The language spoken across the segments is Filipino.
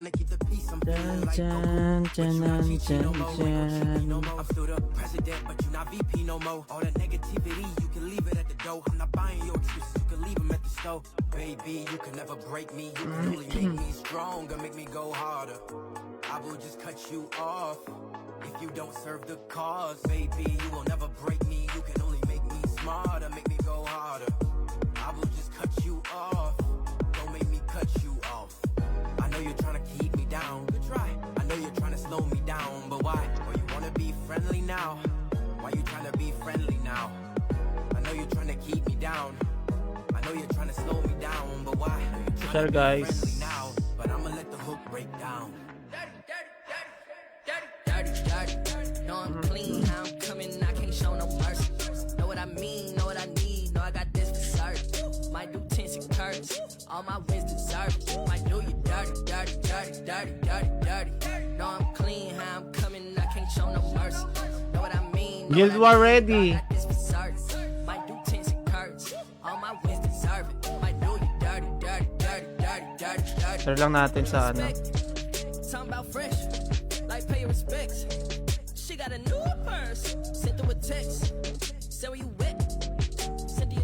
Keep the peace, I'm feeling like Dun, Goku, but you not dun, GG no dun, more. Ain't no VP no dun. more. I'm still the president, but you not VP no more. All that negativity, you can leave it at the door. I'm not buying your excuses, you can leave them at the store. Baby, you can never break me. You can only make me stronger, make me go harder. I will just cut you off if you don't serve the cause. Baby, you will never break me. You can only make me smarter, make me go harder. I will just cut you off. Don't make me cut you off. I know you're trying to keep me down. Good try. I know you're trying to slow me down, but why? Or you wanna be friendly now? Why you trying to be friendly now? I know you're trying to keep me down. I know you're trying to slow me down, but why? I know you're trying to be Guys. friendly now, but I'ma let the hook break down. Dirty. Know I'm clean, how I'm coming, I can't show no mercy. Know what I mean, know what I need, know I got this for certain. Might do tense and curves, all my wins deserve it. Might do you dirty. Know I'm clean, how I'm coming, I can't show no mercy. Know what I mean, know Guild what I War need, ready. know I got this for certain. Might do tense and curves, all my wins deserve it. Might do you dirty. Share lang natin sa ano. Talking about fresh, like pay your respects. She got a new purse, sent through a text. Say where you at, send the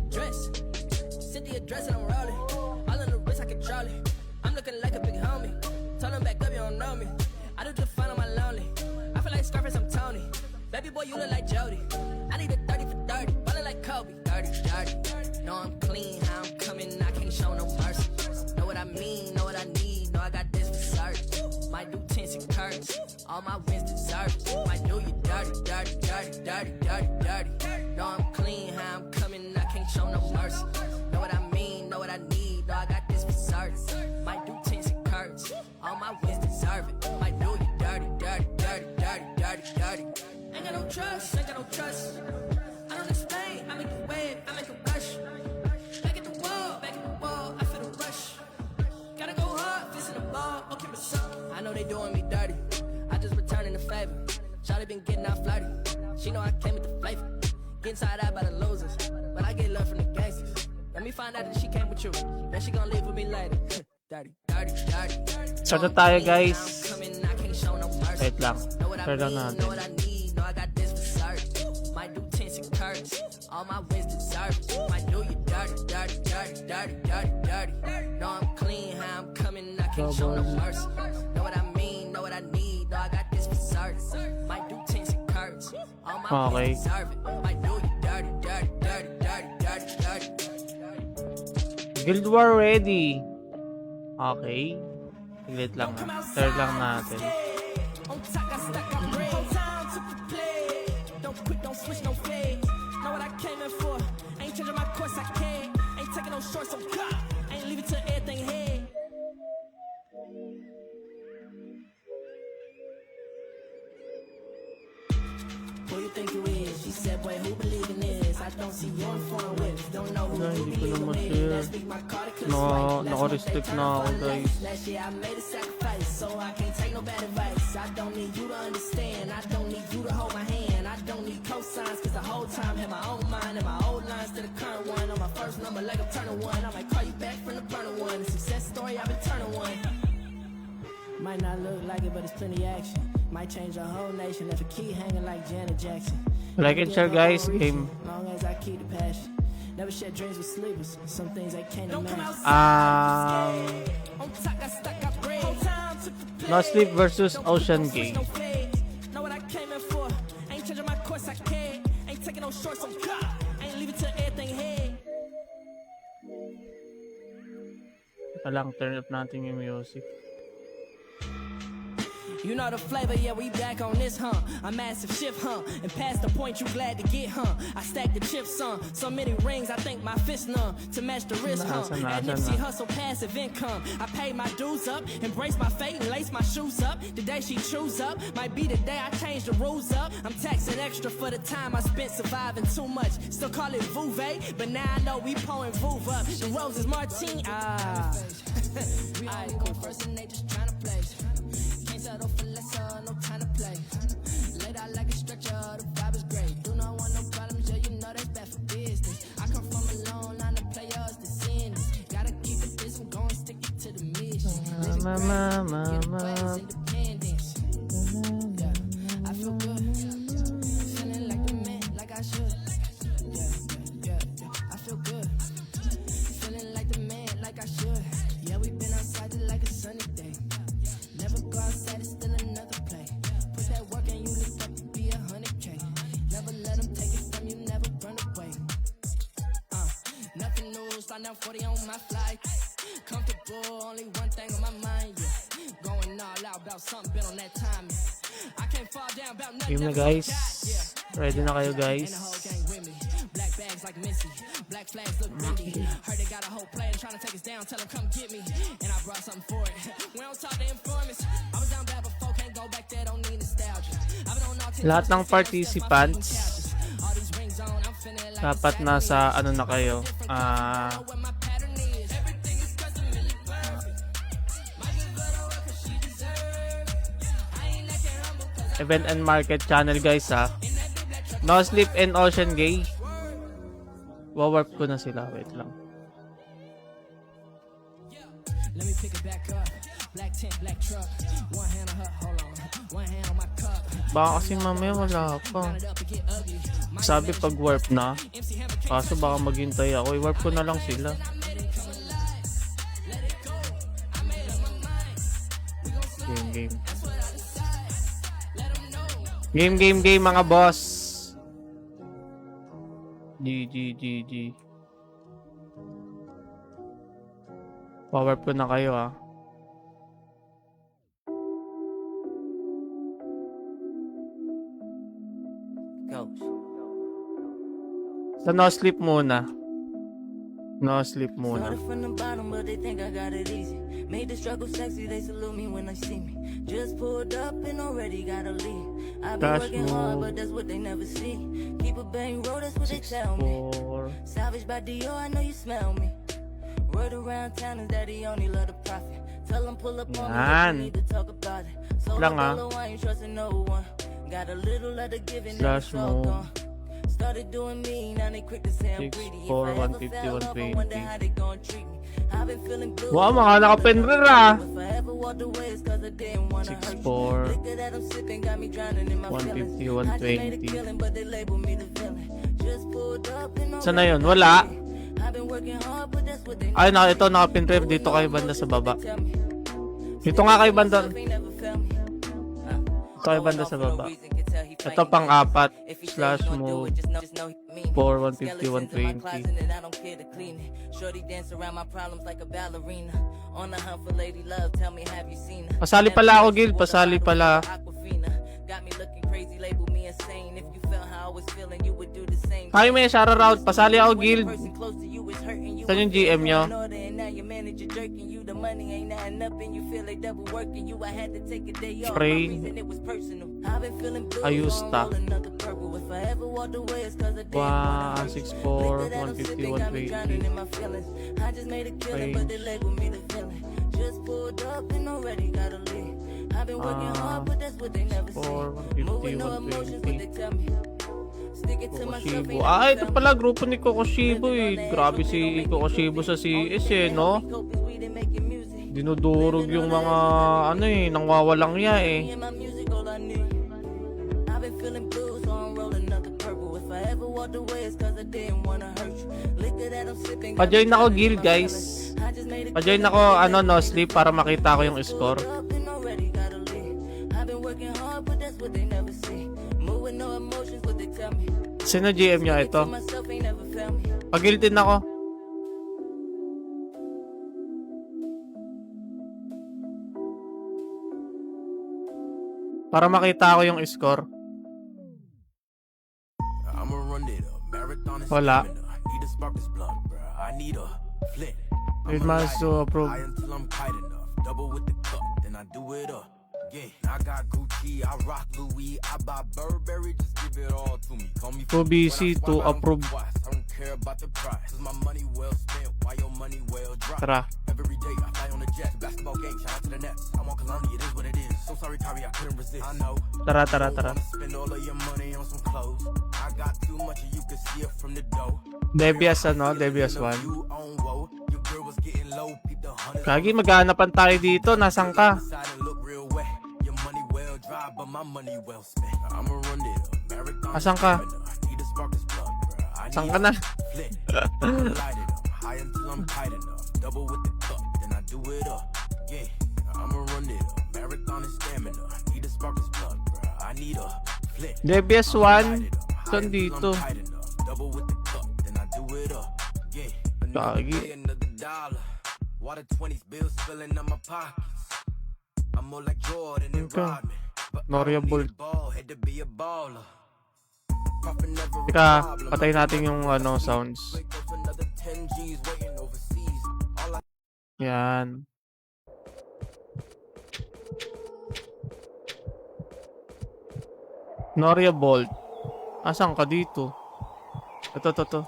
address and I'm rolling. All in the wrist, I control it. I'm looking like a big homie. Told him back up, you don't know me. I do just fine on my lonely. I feel like Scarface, I'm Tony. Baby boy, you look like Jody. I need a 30 for 30, ballin' like Kobe. Dirty. Know I'm clean, how I'm coming, I can't show no mercy. Know what I mean, know what I need, know I got this for certain. Might do tense and curves, all my wins deserve it. Might do you dirty. Know I'm clean, how I'm coming, I can't show no mercy. Know what I mean, know what I need, know I got this for certain. Might do tense and curves, all my wins deserve it. Might do you dirty. Ain't got no trust. I don't explain, I make a wave, I make a rush. Back at the wall, I feel the rush. Gotta go hard, fist in the ball, okay, what's up? I know they doing me dirty, I just returning the favor. Shawty been getting out flirty, she know I came with the flavor. Getting tired out by the losers, but I get love from the gangsters. Let me find out that she came with you, then she gon' live with me later. Dirty. Start na tayo, guys. Wait lang. Know what I Share lang mean, natin. know what I need, know I got this for certain. Might do tense and curves, all my wins deserve it. Might do you dirty. Know I'm clean, how I'm coming, I can't show no mercy. Know what I mean, know what I need, know I got this for certain. Might do tense and curves, all my Okay. wins deserve it. Might do you dirty. Guild War ready. Okay. Saglit lang ha. Share lang natin. On top, I stack up bread. Whole time took the play. Don't quit, don't switch, no fade. Know what I came in for. Ain't changing my course, I can't. Ain't taking no shorts, so God. Ain't leaving till everything head. Who you think you is? She said, boy, who believe in this? I don't see your foreign whips. Don't know who Wala, you hindi ko believe na in. ma-share. Last week my card couldn't No, swipe. Last month naka-restrict they na ako, turned my guys. life. Last year I made a sacrifice, so I can't take no bad advice. I don't need you to understand. I don't need you to hold my hand. I don't need cosigns, cause the whole time had my own mind and my old lines to the current one. On my first number, like I'm turning one. I might call you back from the burner one. Success story, I've been turning one. Might not look like it, but it's plenty action. Might change a whole nation if a key hanging like Janet Jackson. Like and share, guys. Game. Long as I keep the passion. Never shed dreams with sleepers. Some things I can't imagine. No Sleep versus Ocean Gate. Know what I came in for. Ain't changing my course, I can't. Ain't taking no shorts, on God. Ain't leaving till everything head. Lang, turn up natin yung music. You know the flavor, yeah, we back on this, huh? A massive shift, huh? And past the point you glad to get, huh? I stack the chips, son. So many rings, I think my fist numb. To match the risk, huh? At Nipsey hustle, passive income. I paid my dues up, embrace my fate and lace my shoes up. The day she choose up, might be the day I change the rules up. I'm taxing extra for the time I spent surviving too much. Still call it Vouvet, but now I know we pouring Vouv up. The roses Martini, Alright, cool. First and they just tryna play. Settle for lesser, no time to play. Laid out like a stretcher, the vibe is great. Do not want no problems, yeah, you know that's bad for business. I come from a long line of players to sin this. Gotta keep it this, I'm going stick it to the mission. Living Waves, independence. Yeah, I feel good. Feeling like the man, like I should. Yeah. I feel good. Feeling like the man, like I should. Yeah, we been outside just like a sunny day. Never go outside, it's still another play. Put that work and you look up to be 100K. Never let them take it from you, never run away. Nothing new, slide down 40 on my flight. Comfortable, only one thing on my mind, yeah. Going all out about something, been on that time, yeah. I can't fall down about nothing. Game na never guys. forgot, yeah. Ready na kayo guys. And the whole gang with me. Black bags like Missy. Black flags look windy. Heard they got a whole plan trying to take us down. Tell them come get me. And I brought something for it. We don't talk to informants. I was down bad before, can't go back there, don't need nostalgia. I've been on all 10 Lahat ng participants all these rings on, I'm feeling like dapat nasa ano na kayo. what my pattern is. Everything is customly perfect. Might give her the work 'cause she deserve it. I ain't acting humble 'cause Event and Market channel guys ha. No Sleep and Ocean Gay. Wawarp ko na sila. Wait lang. let me pick it back up. Black tent, black truck. One hand on her, hold on. One hand on my cup. Baka kasi mamaya wala pa. Round it up and get ugly. Sabi pag warp na. Kaso baka maghintay ako. I-warp ko na lang sila. Game mga boss. GG. Power ko na kayo ah. Coach. Sa no sleep muna. No sleep muna. Started from the bottom, but they think I got it easy. Made the struggle sexy, they salute me when they see me. Just pulled up and already got a lead. I've been Dash working hard, move. but that's what they never see. Keep a bang roll, that's what they tell me. 4. Savage by Dior, I know you smell me. Word around town is that he only love the profit. Tell him pull up on me, Yan. we need to talk about it. So Lang, ah. I ain't trusting no one. Got a little of the giving and Slash it's all move. gone. Started doing me, now they quick to say I'm 6, greedy. 4, If I ever 150, fell off, I 120. wonder how they gon' treat me. I've been feeling blue. Wow, mga naka-penrer ah. If I ever walked away, it's 'cause I didn't wanna 6, hurt you. 4, Liquor that I'm sipping got me drowning in my 150, feelings. I just made a 120. killing, but they label me the villain. Just pulled up and Saan na yun? Wala. I've been working hard, but that's what they Ay, ito naka-penrer dito kay banda sa baba. Dito nga kay banda. Ito kay banda sa baba. Ito pang-apat. Slash move. 4, 150, 120. Shorty dance around my problems like a ballerina. On the hunt for lady love, tell me have you seen her? Pasali pala ako, Gil. Pasali pala. Aquafina. Got me looking crazy, label me insane. If you felt how I was feeling, you would do the same. Hi, may shout out. Pasali ako, Gil. Person close to you is hurting you. Saan yung GM nyo? And now your manager jerking you. The money ain't adding up and you feel like double working you. I had to take a day off. Spray. My reason it was personal. I've been feeling blue. Ayusta. So I'm rolling another purple. If I ever walked away, it's 'cause I didn't 1, wanna hurt you. 6, 4, Liquor that I'm 150, sipping got me drowning 120. in my feelings. I just made a killing, but they label me the villain. Just pulled up and already got a lead. I've been working hard, but that's what they never see. 4, 150, Moving no emotions, what they 120. tell me. Sticking to myself, Kokoshibo. Ah, ito pala. Grupo ni Kokoshibo eh. Grabe si Kokoshibo sa CS eh, no? Dinudurog yung mga ano eh, nangwawalang ya eh. Pa-join ako guild guys. Pa-join ako ano no sleep para makita ko yung score. Sino GM nyo ito? Pag-guildin ako. Para makita ko yung score. I'ma run it up. Marathon is Wala. stamina. Need to spark this blunt, bruh. I need a flint. It I'ma must light it approve. high until I'm tight enough. Double with the cup, then I do it up. Yeah, I got Gucci, I rock Louis, I buy Burberry, just give it all to me. Call me Too busy to approve. I don't care about the price. 'Cause my money well spent, why your money well dropped? Tara. Every day I fly on the jet, basketball game, shout out to the Nets. I'm on Colombia, it is what it is. So sorry, Kyrie, I couldn't resist. I know. Tara. Don't wanna spend all of your money on some clothes. I got too much and you can see it from the dough. Debias ano? Debias 1. You on woe, your girl was getting low. low, peep the hunters. Kagi, maghahanapan tayo dito. Nasaan ka? Side and look real wet. Your money well dry, but my money well spent. I'ma run it up. Marathon Asan ka? stamina. Need a spark this plug, bruh. I Saan need ka na? flit. I'ma light it up. High until I'm tight enough. Double with the cup, then I do it up. Yeah, I'ma run it up. Marathon and stamina. Need a spark this plug, bruh. I need a flit. Debias 1. Saan dito? Double with the cup, then I do it up. Yeah, another Kagi. day, another dollar. Water 20s bills spilling on my pockets. I'm more like Jordan and Okay. Rodman. But Noria I don't Bolt. need a ball, had to be a baller. Puffin' never a Teka, problem. patayin natin yung ano, sounds. Wake up another 10 G's waiting overseas. All I Yan. Noria Bolt. Asan ka dito? Ito.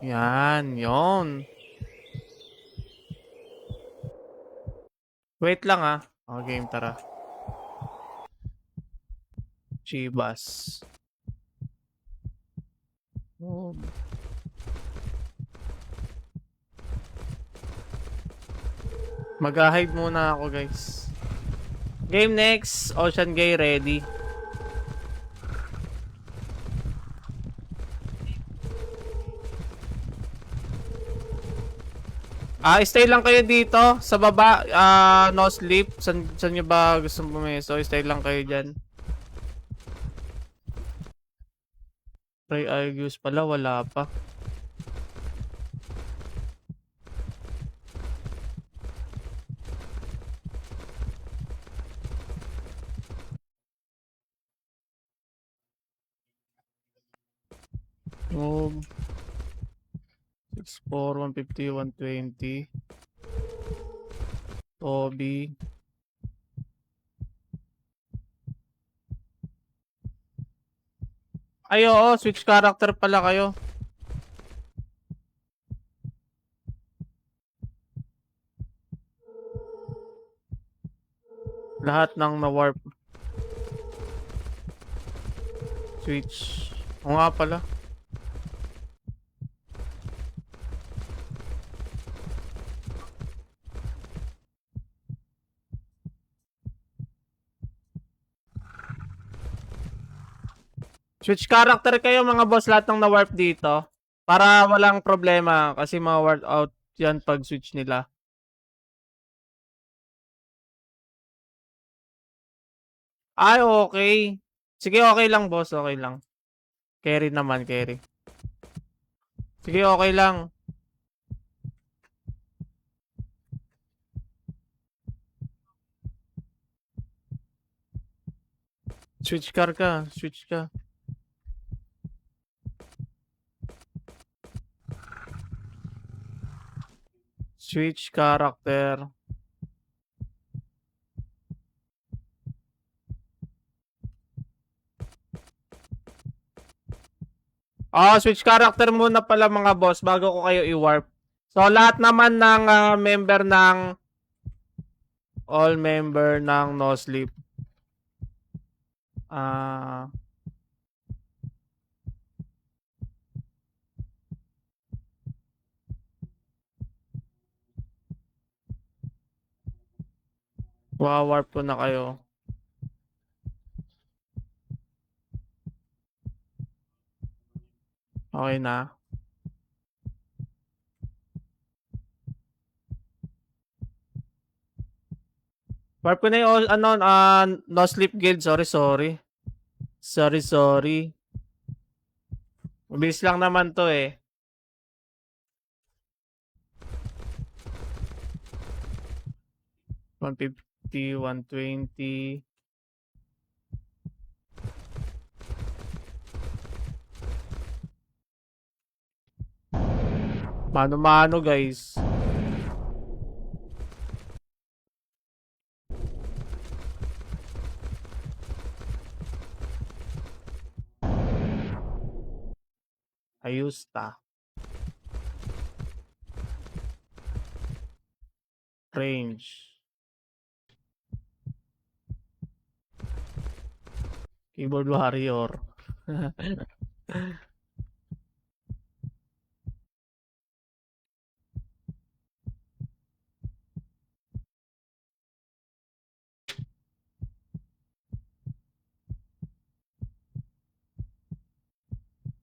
Yan, yon. Wait lang ah. O, game, tara. Chivas. Oh. Mag-hide muna ako, guys. Game next. Ocean Gay ready. Stay lang kayo dito sa baba. No sleep. San nyo ba gustong pumeso? Stay lang kayo dyan. Try Argus pala, wala pa. Oh. 6'4", 150, 120. Toby. Ay, oo, switch character pala kayo. Lahat ng na-warp. Switch. O nga pala. Switch character kayo mga boss, lahat ng na-warp dito. Para walang problema kasi ma-warp out yan pag switch nila. Ay, okay. Sige, okay lang boss, okay lang. Carry naman, carry. Sige, okay lang. Switch car ka, switch ka. Switch character. Switch character muna pala mga boss bago ko kayo i-warp. So, lahat naman ng member ng all member ng No Sleep. Warp ko na kayo. Okay na. Warp ko na yung No Sleep Guild. Sorry. Mabilis lang naman to eh. $150, $120. Mano-mano guys. Ayusta. Range. Keyboard warrior.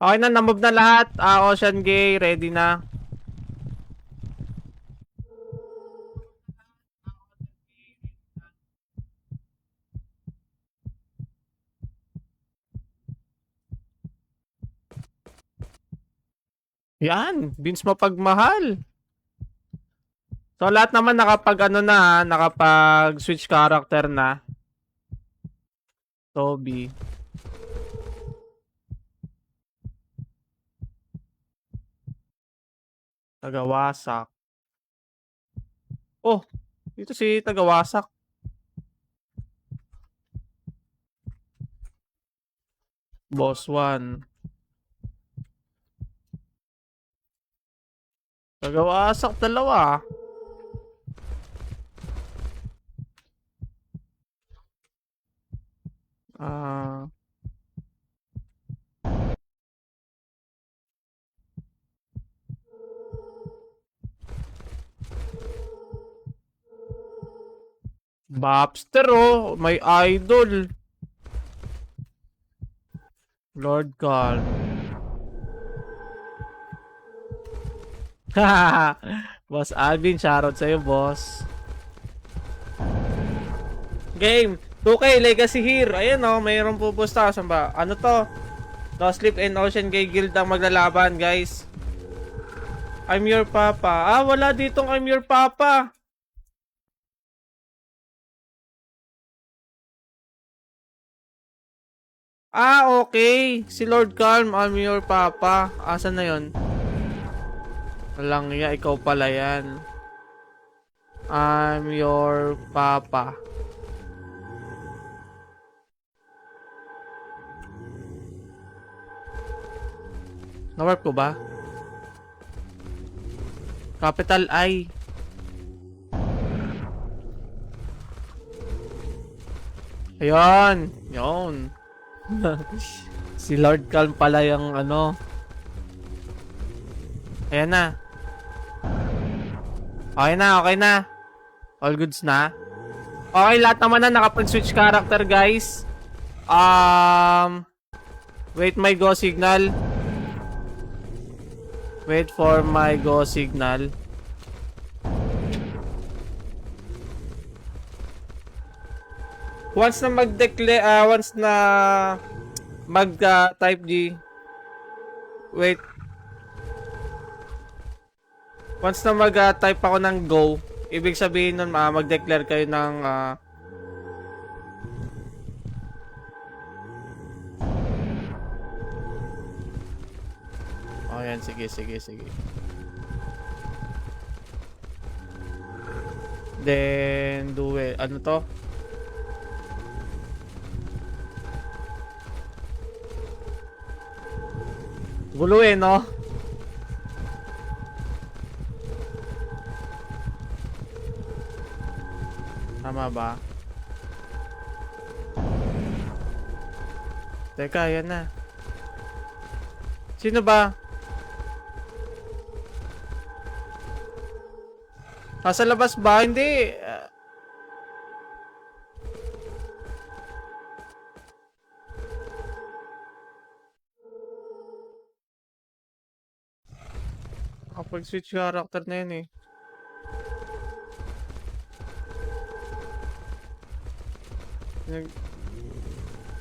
Okay na, na-move na lahat. Ocean Gay, ready na. Yan, Beans mapagmahal. So lahat naman nakapag ano na, nakapag switch character na. Toby. Tagawasak. Oh, dito si Tagawasak. Boss 1. Tagawasak dalawa. Ah. Bobster oh, may idol. Lord Calm. Boss Alvin, shoutout sa'yo, boss. Game, 2K Legacy here. Ayan oh, mayroong pupusta. Saan ba? Ano to? No Sleep and Ocean Gay Guild ang maglalaban, guys. I'm your papa. Ah, wala ditong I'm your papa. Ah, okay. Si Lord Calm, I'm your papa. Asan na yon? Walang iya, ikaw pala yan. I'm your papa. Na-warp ko ba? Capital I. Ayun. Yun. Si Lord Calm pala yung ano. Ayan na. Okay na, okay na. All goods na. Okay, lahat naman na nakapag-switch character, guys. Wait my go signal. Wait for my go signal. Once na mag-declare, once na mag-type G. Wait. Once na mag-type ako ng go, ibig sabihin nun mag-declare kayo ng oh, yan. Sige, sige, sige. Then, do it. Ano to? Gulo eh, no? Tama ba? Teka, yan na. Sino ba? Nasa labas ba? Hindi. Kapag switch character na yun eh.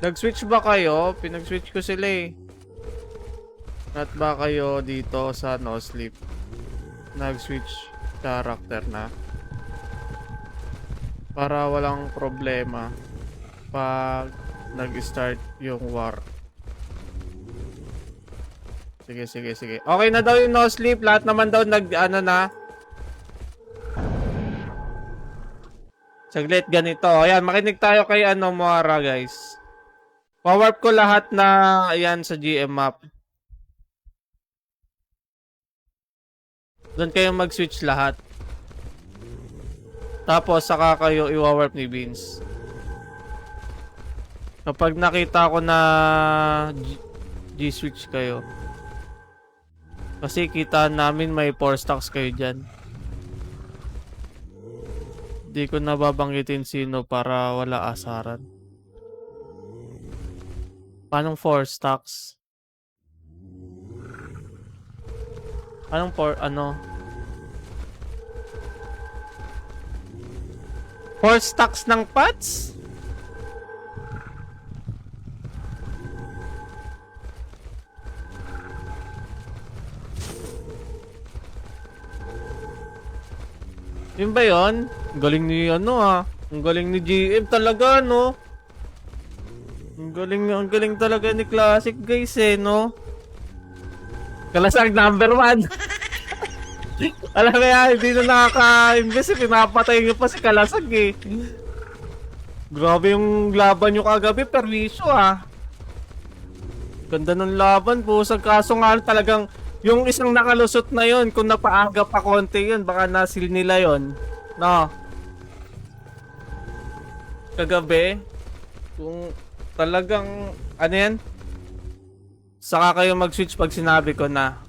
Nag-switch ba kayo? Pinag-switch ko sila eh. Not ba kayo dito sa No Sleep? Nag-switch character na. Para walang problema pag nag-start yung war. Sige, sige, sige. Okay na daw yung No Sleep. Lahat naman daw ano na. Saglit, ganito. Ayan, makinig tayo kay Moara, guys. Pa-warp ko lahat na ayan sa GM map. Doon kayo mag-switch lahat. Tapos, saka kayo i-warp ni Beans. Kapag nakita ko na G-switch kayo. Kasi kita namin may 4 stocks kayo dyan. Di ko nababanggitin sino para wala asaran. Paano 4 stocks? Anong ano? 4 stacks ng pots? Yun ba yun? Galing ni ano ah. Ang galing ni GM talaga no. Ang galing talaga ni Classic guys eh no. Kalasag number 1. Alam mo yan, hindi na nakaka-invest eh. Pinapatay nyo pa si Kalasag eh. Grabe yung laban nyo kagabi, perwisyo ah. Ganda ng laban po. Sa kaso nga talagang yung isang nakalusot na yon, kung napaaga pa konti yun, baka nasil nila yon. No. Kagabi, kung talagang, ano yan? Saka kayo mag-switch pag sinabi ko na.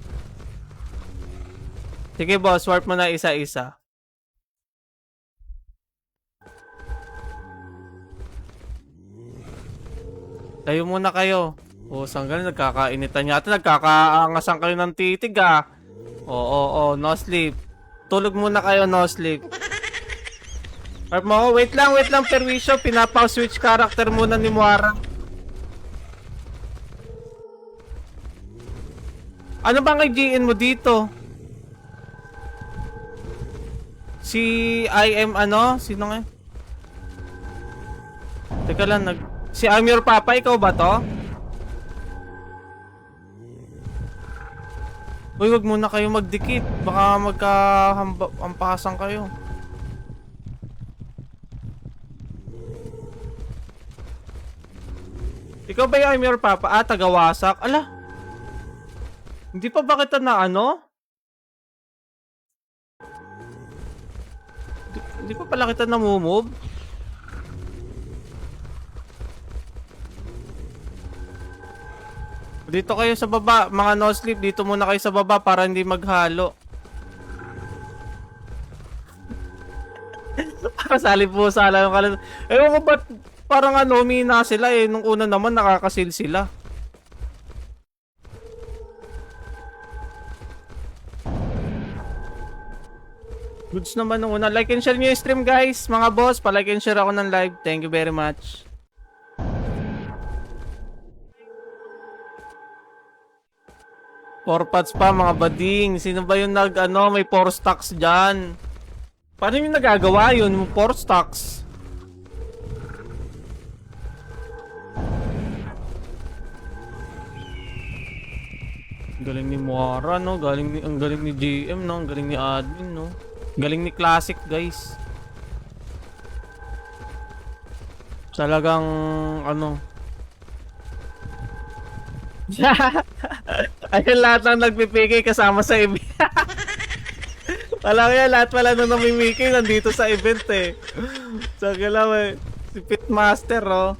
Sige boss, warp mo na isa-isa. Tayo muna kayo. O, saan ganun? Nagkakainitan yata. Nagkakaangasan kayo ng titig ah. Oo, no sleep. Tulog muna kayo, no sleep. Warp mo, wait lang, perwisyo. Pinapa-switch character muna ni Moara. Ano bang i-GN mo dito? Si IM ano? Sino nga? Teka lang, si I'm Your Papa, ikaw ba to? Uy, wag muna kayo magdikit. Baka magka-hampasan kayo. Ikaw ba yung I'm Your Papa? Ah, taga-wasak. Ala! Hindi pa ba kita na ano? Hindi pa pala kita namumove? Dito kayo sa baba, mga no sleep, dito muna kayo sa baba para hindi maghalo. Kasali po sa alam ko. Ewan ko ba't parang ano, humina sila eh. Nung una naman nakakasil sila. Goods naman nung una. Like and share nyo yung stream guys. Mga boss, pa-like and share ako ng live. Thank you very much. Four pots pa mga bading. Sino ba yung may 4 stacks dyan? Paano yung nagagawa yun? 4 stacks. Galing ni Moara no? Ang galing ni GM no? Ang galing ni admin no? Galing ni Classic guys. Talagang ano. Ayun lahat ng nagpipigay kasama sa event. Wala kaya lahat pala nung namimigay nandito sa event eh. So kailangan si Pitmaster oh.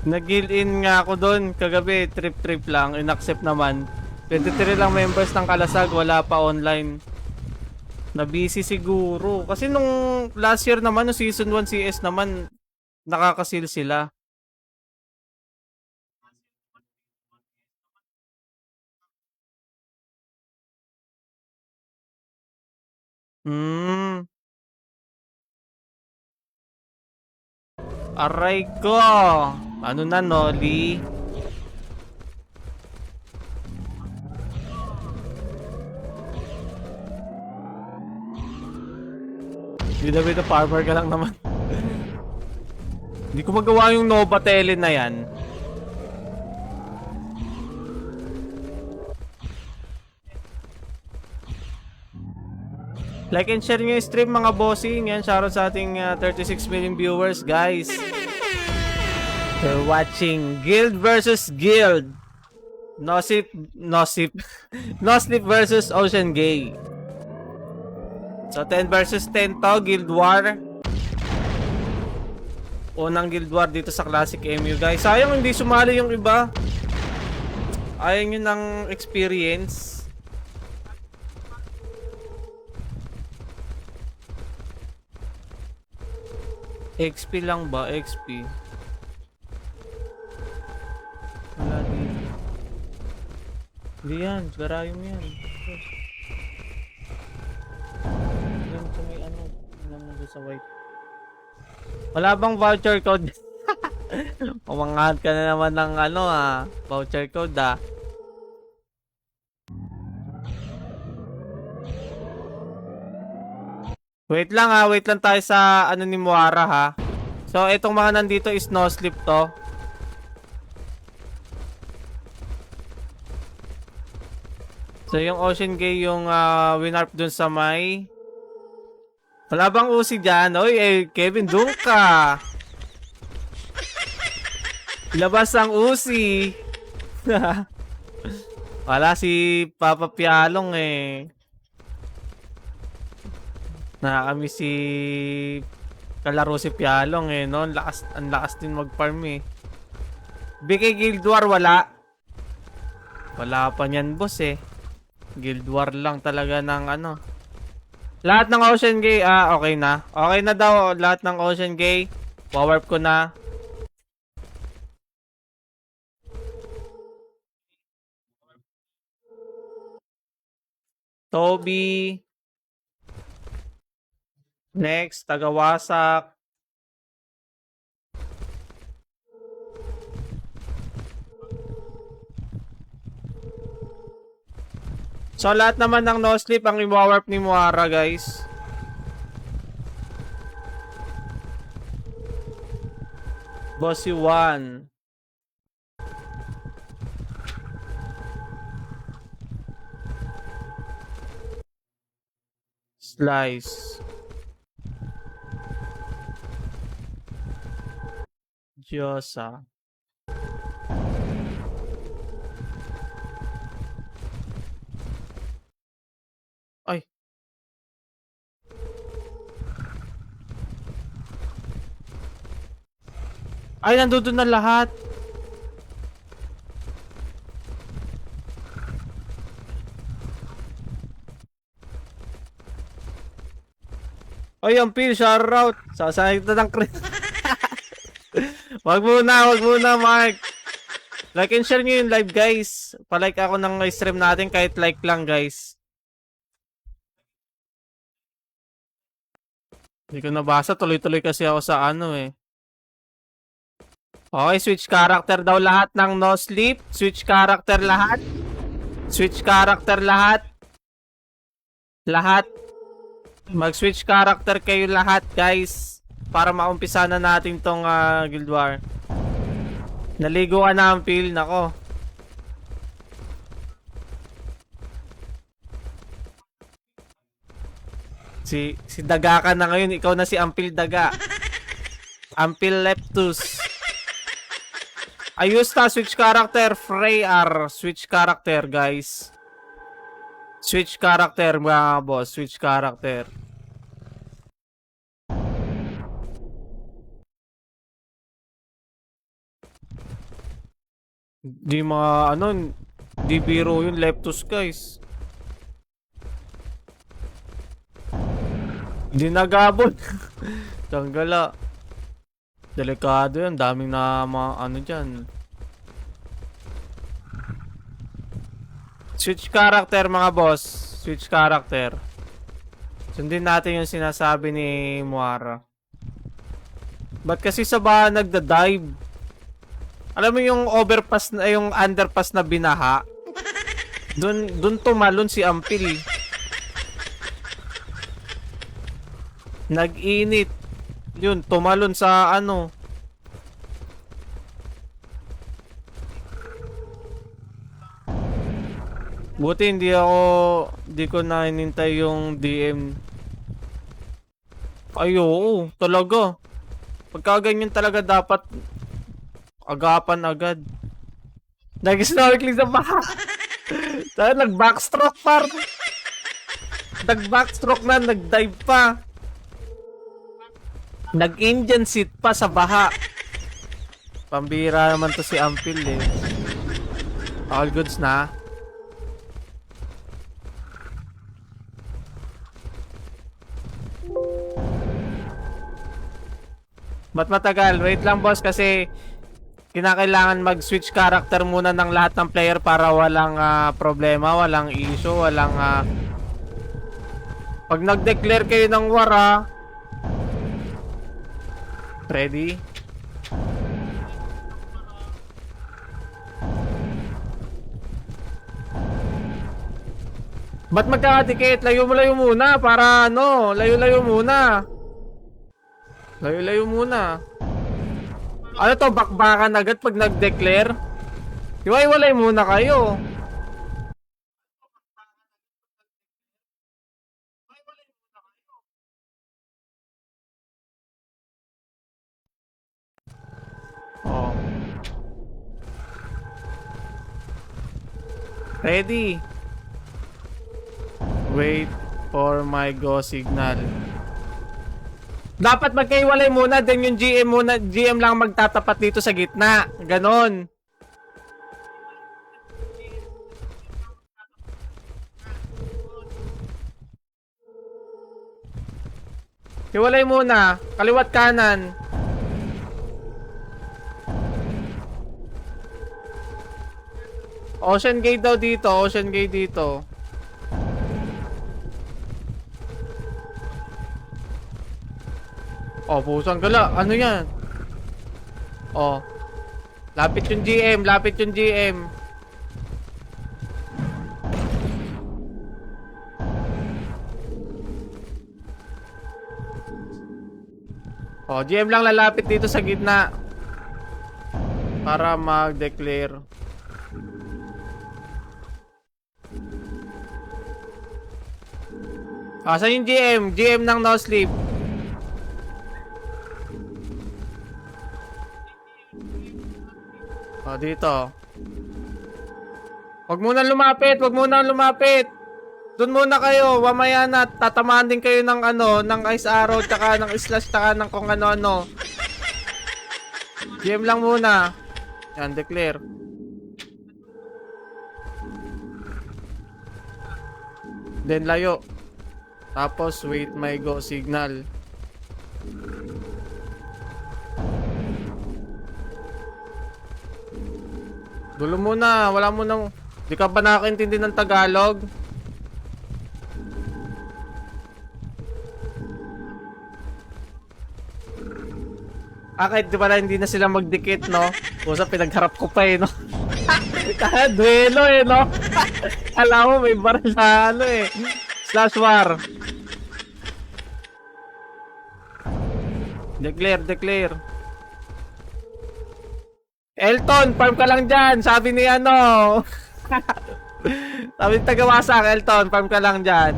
Nag-guild in nga ako doon kagabi, trip lang, inaccept naman. 23 lang members ng Kalasag, wala pa online. Na busy siguro. Kasi nung last year naman, no season 1 CS naman, nakakasil sila. Aray ko. Ano na, Noli? Bida-bida farmer ka lang naman. Hindi ko magawa yung Nova Tele na yan. Like and share nyo yung stream mga bossing. Yan, shoutout sa ating 36 million viewers guys. We're watching Guild versus Guild. No sleep versus Ocean Gay. So 10 versus 10 to, Guild War. Unang Guild War dito sa Classic MU guys. Sayang hindi sumali yung iba. Ayaw nyo ng experience. XP lang ba? XP. Wala dito. Hindi yan. Garayong yan. Yan sa may ano. Naman doon sa white. Wala bang voucher code? Umangat ka na naman ng ano voucher code Wait lang wait lang tayo sa ano ni Moara ha. So itong mga nandito is no sleep to. So yung Ocean Gay yung winarp dun sa may. Wala bang usi dyan? Oy, Kevin, doon ka. Labas ang usi. Wala si Papa Pialong Nakakami si kalaro si Pialong no? Ang lakas din mag-farm BK Guild War wala. Wala pa niyan boss Guild War lang talaga ng ano. Lahat ng Ocean Gay, okay na. Okay na daw lahat ng Ocean Gay. Power ko na. Toby. Next, Tagawasak. So lahat naman ng no sleep ang i-warp ni Moara guys. Bossy 1. Slice. Diyosa. Ay. Ay, nandun na lahat. Ay, ang pin, shoutout. Sasayag na ng crit. Wag muna, Mark. Like and share nyo yung live, guys. Palike ako ng stream natin kahit like lang, guys. Hindi ko nabasa. Tuloy-tuloy kasi ako sa ano Okay, switch character daw lahat ng no sleep. Switch character lahat. Switch character lahat. Lahat. Mag-switch character kayo lahat, guys. Para maumpisa na natin tong Guild War. Naligo ka na ang field. Nako. Si Daga ka na ngayon. Ikaw na si Ampil Daga. Ampil Leptus. Ayos na. Switch character. Freyar. Switch character, guys. Switch character, mga boss. Switch character. Di mga ano, di biro yung Leptus, guys. Di nagabot. Tanggala. Delikado yan. Daming na mga ano dyan. Switch character, mga boss. Switch character. Sundin natin yung sinasabi ni Moara. Ba't kasi sa baha nagda-dive? Alam mo yung overpass na yung underpass na binaha? Dun tumalon si Ampil. Nag-init. Yun, tumalon sa ano. Buti hindi ko na hinintay yung DM. Ay, oo, talaga. Pagka ganyan talaga dapat agapan agad. Nag-snorkeling sa baha. Nag-backstroke par. Nag-backstroke na, nag-dive pa. Nag-Indian seat pa sa baha. Pambira naman to si Ampil All goods na. Ba't matagal? Wait lang boss kasi kinakailangan mag-switch character muna ng lahat ng player para walang problema, walang issue, walang pag nag-declare kayo ng war ready? Ba't magkakatikit? Layo muna para ano, layo muna. Layo muna. Ano to, bakbakan agad pag nag-declare? Iwalay muna kayo. Oh. Ready? Wait for my go signal. Dapat magkaiwalay muna, then yung GM lang magtatapat dito sa gitna. Ganon. Hiwalay muna, kaliwat kanan. Ocean Gate daw dito, Ocean Gate dito. Oh, pusang gala. Ano yan? Oh. Lapit yung GM. Oh, GM lang lalapit dito sa gitna. Para mag-declare. Saan yung GM? GM ng no sleep. Oh, dito. Wag muna lumapit. Doon muna kayo. Mamaya na tatamaan din kayo ng ano, ng ice arrow, tsaka ng slash, tsaka ng kung ano-ano. GM lang muna. Yan, declare. Then layo. Tapos wait my go signal. Dulo muna, wala mo nang... Di ka ba nakakaintindi ng Tagalog? Kahit di pala hindi na sila magdikit, no? Pusa, pinagharap ko pa no? Kaya duelo no? Alam mo, may baril na Slash war. Declare. Elton, farm ka lang dyan. Sabi ni ano. Sabi ni tagawasak, Elton, farm ka lang dyan.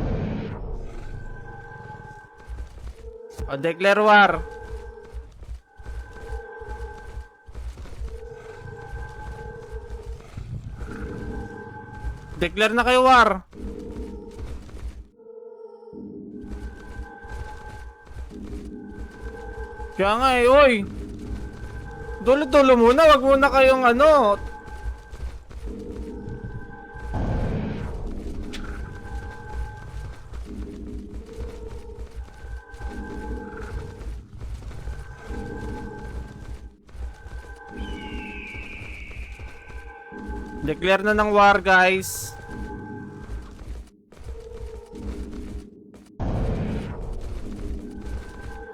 O, declare war. Declare na kayo war. Kaya nga oy. Dulo-dulo muna, wag muna kayong ano. Declare na ng war, guys.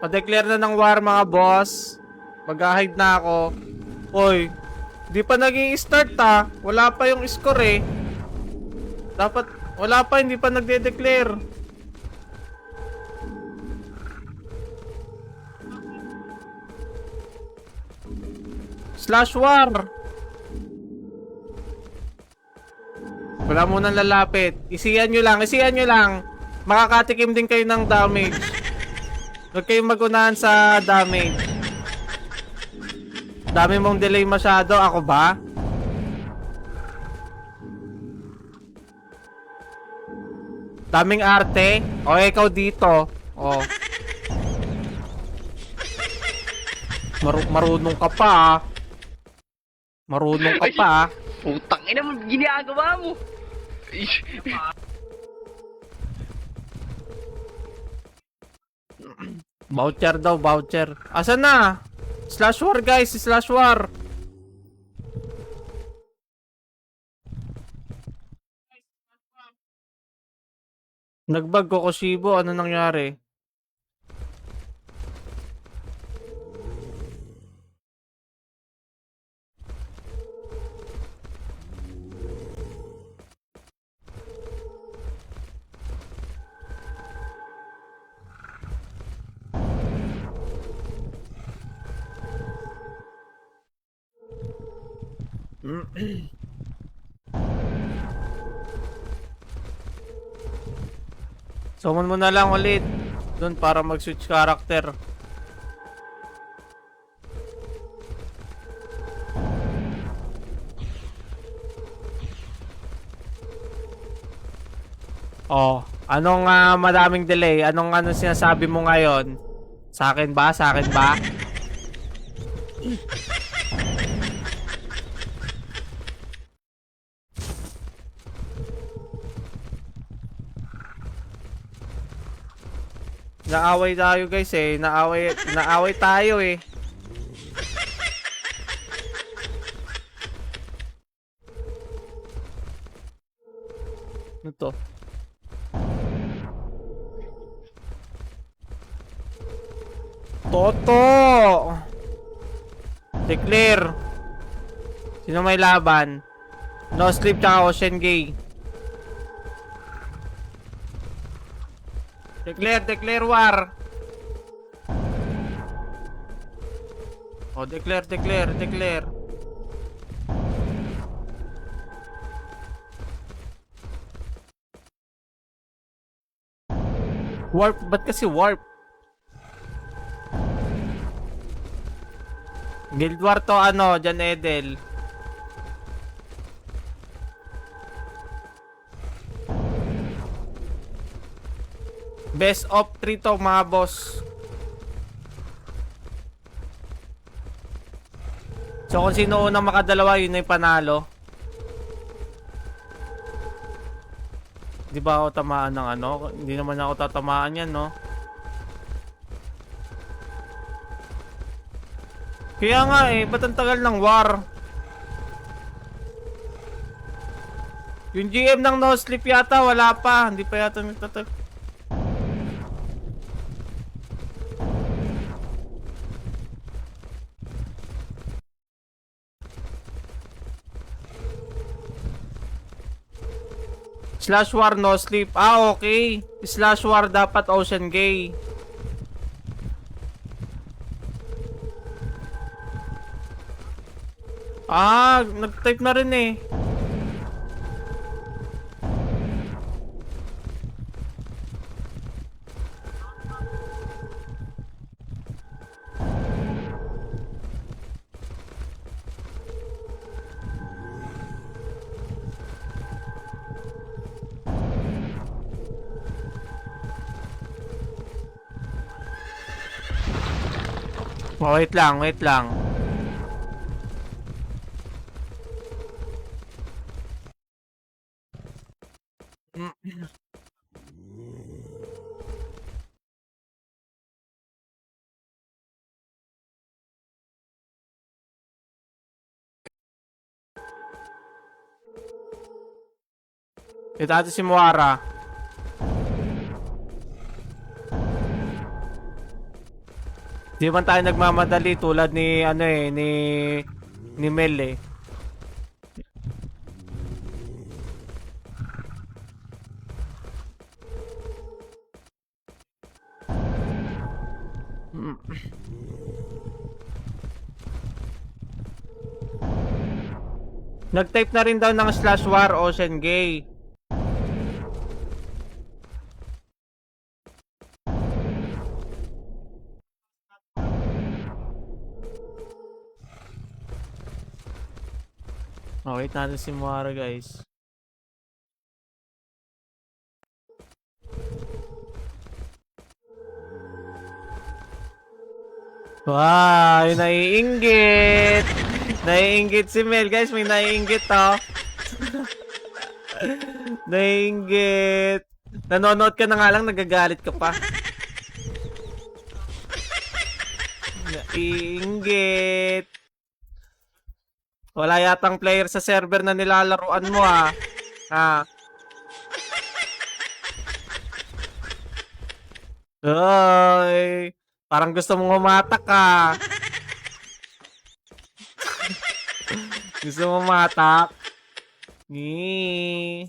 Pa-declare na ng war, mga boss. Mag-hide na ako. Oy, di pa nag-i-start wala pa yung score Dapat, wala pa, hindi pa nagde-declare. Slash war. Wala munang lalapit. Isiyan nyo lang. Makakatikim din kayo ng damage. Huwag kayong magunahan sa damage. Dami mong delay masyado. Ako ba? Daming arte. O, ikaw dito. O. Marunong ka pa Marunong ka pa Putang ina mo, ginagawa mo. Voucher daw, voucher. Asan na? Slash war guys, slash war. Nagbag ko Koshibo, ano nangyari? Summon mo na lang ulit doon para mag-switch character. Oh, anong madaming delay? Anong sinasabi mo ngayon? Sa akin ba? Sa akin ba? Naaway tayo guys eh. Naaway tayo eh. Ano to? Toto! Declare. Sino may laban? No Sleep tsaka Ocean Gay. Declare war. Oh, declare. Warp, ba't kasi warp? Guild War to Jan Edel. Best of 3 to mga boss. So kung sino unang makadalawa, yun na yung panalo. Di ba ako tamaan ng Hindi naman ako tatamaan yan, no? Kaya nga eh, ba't ang tagal ng war? Yung GM ng No Sleep yata, wala pa. Hindi pa yata nagtatag. Slash war No Sleep. Okay. Slash war dapat Ocean Gay. Nag-type na rin eh. Oh, wait lang. Ito ate si Moara. Di man tayo nagmamadali tulad ni ni Mel eh. Nag-type na rin daw ng slash war Ocean Gay. Oh, wait natin si Moara guys. Wow, naiinggit. Naiinggit si Mel guys, may naiinggit to. Naiinggit. Nanonood ka na nga lang, nagagalit ka pa. Nainggit. Wala yatang player sa server na nilalaruan mo ah. Ha? Hoy. Parang gusto mong humatak ka. Gusto mong humatak? Ni.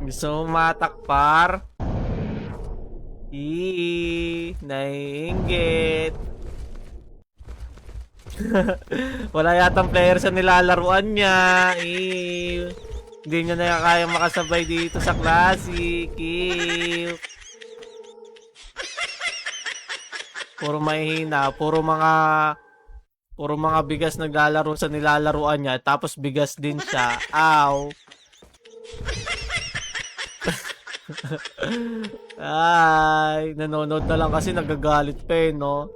Gusto mong humatak, par? Naiinggit. Wala yatang player sa nilalaruan niya. Hindi niya na kaya makasabay dito sa Classic. Puro mahihina, puro mga bigas naglalaro sa nilalaruan niya, tapos bigas din siya. Ow. Ay, nanonood na lang kasi nagagalit pa eh, no?